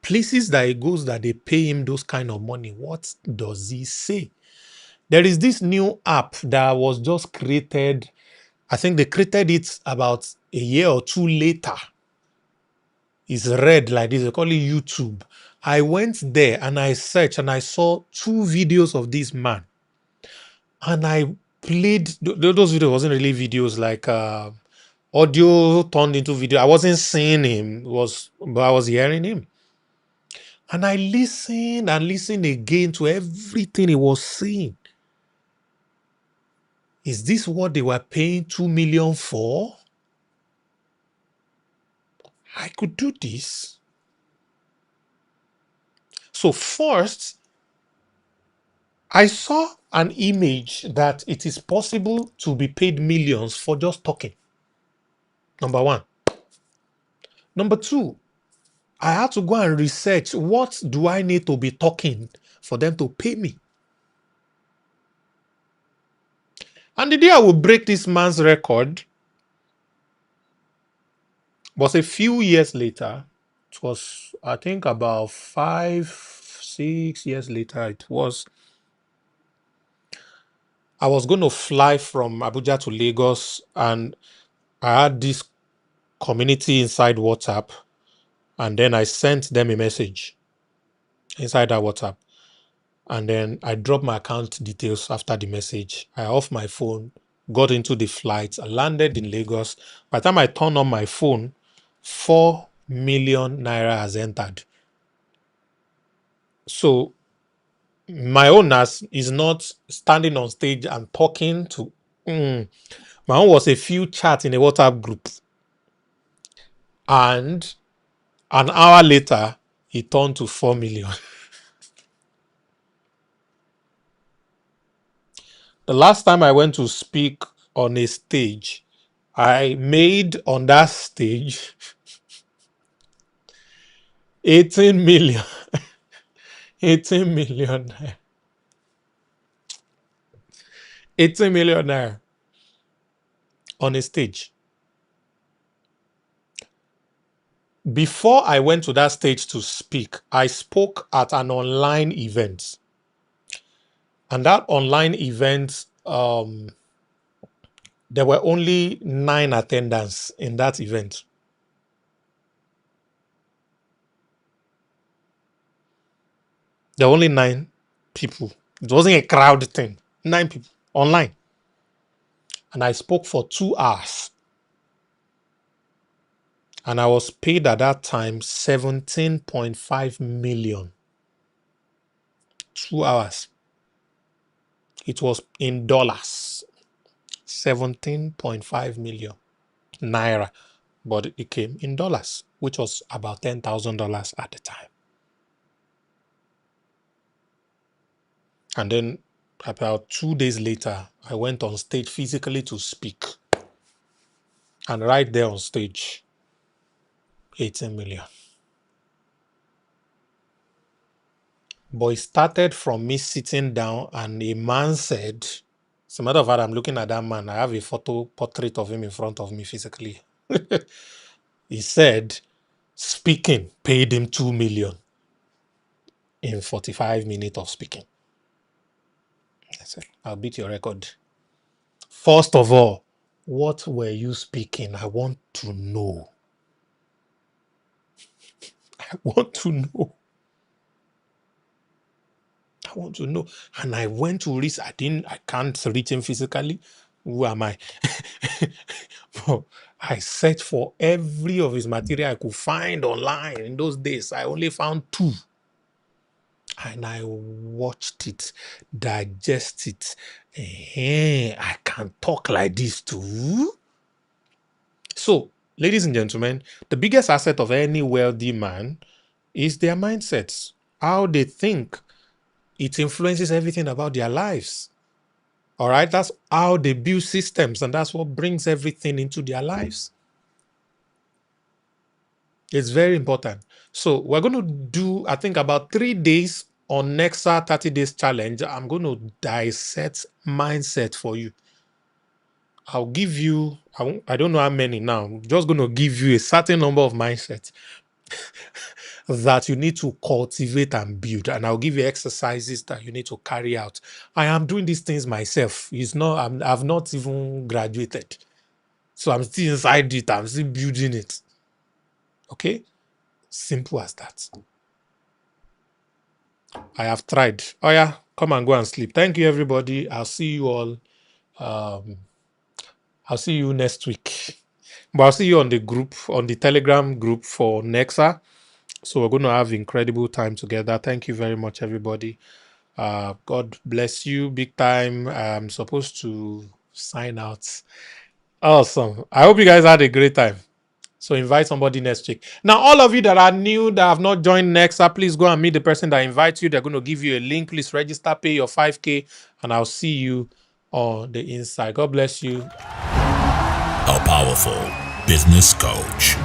Places that he goes that they pay him those kind of money. What does he say? There is this new app that was just created. I think they created it about a year or two later. It's red like this. They call it YouTube. I went there and I searched and I saw 2 videos of this man. And I played those videos. Wasn't really videos like audio turned into video. I wasn't seeing him, but I was hearing him. And I listened and listened again to everything he was saying. Is this what they were paying 2 million for? I could do this. So first, I saw an image that it is possible to be paid millions for just talking. Number one. Number two, I had to go and research, what do I need to be talking for them to pay me? And the day I will break this man's record was a few years later. It was, I think, about 5-6 years later. I was going to fly from Abuja to Lagos, and I had this community inside WhatsApp, and then I sent them a message inside that WhatsApp, and then I dropped my account details after the message. I off my phone, got into the flight, I landed in Lagos. By the time I turned on my phone, 4 million naira has entered. So my own is not standing on stage and talking to. My own was a few chats in a WhatsApp group. And an hour later, it turned to 4 million. The last time I went to speak on a stage, I made on that stage 18 million. 18 million. 18 million naira on a stage. Before I went to that stage to speak, I spoke at an online event. And that online event, there were only 9 attendants in that event. There were only 9 people. It wasn't a crowd thing. 9 people online. And I spoke for 2 hours. And I was paid at that time 17.5 million. 2 hours. It was in dollars. 17.5 million naira. But it came in dollars, which was about $10,000 at the time. And then about 2 days later, I went on stage physically to speak. And right there on stage, 18 million. But it started from me sitting down and a man said, as a matter of fact, I'm looking at that man. I have a portrait of him in front of me physically. He said, speaking paid him 2 million in 45 minutes of speaking. I said, I'll beat your record. First of all, what were you speaking? I want to know. I want to know. I want to know. And I went to reach. I can't reach him physically. Who am I? I searched for every of his material I could find online. In those days, I only found 2. And I watched it, digest it. I can talk like this too. So, ladies and gentlemen, the biggest asset of any wealthy man is their mindsets. How they think. It influences everything about their lives. All right? That's how they build systems, and that's what brings everything into their lives. It's very important. So we're going to do, I think, about 3 days on Nexa 30 Days Challenge. I'm going to dissect mindset for you. I'll give you, I don't know how many now. I'm just going to give you a certain number of mindsets that you need to cultivate and build. And I'll give you exercises that you need to carry out. I am doing these things myself. I've not even graduated. So I'm still inside it. I'm still building it. Okay? Simple as that. I have tried. Oh yeah, come and go and sleep. Thank you, everybody. I'll see you all. I'll see you next week. But I'll see you on the group, on the Telegram group for Nexa. So we're going to have incredible time together. Thank you very much, everybody. God bless you big time. I'm supposed to sign out. Awesome. I hope you guys had a great time. So invite somebody next week. Now, all of you that are new, that have not joined Nexa, please go and meet the person that invites you. They're going to give you a link. Please register, pay your 5K, and I'll see you on the inside. God bless you. A powerful business coach,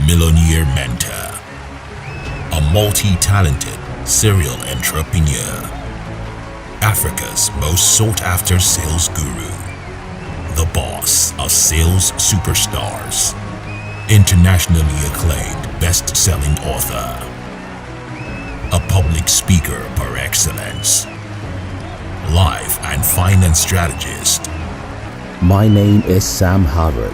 millionaire mentor, a multi-talented serial entrepreneur, Africa's most sought-after sales guru, the boss of sales superstars, internationally acclaimed best-selling author, a public speaker par excellence, life and finance strategist. My name is Sam Harrod.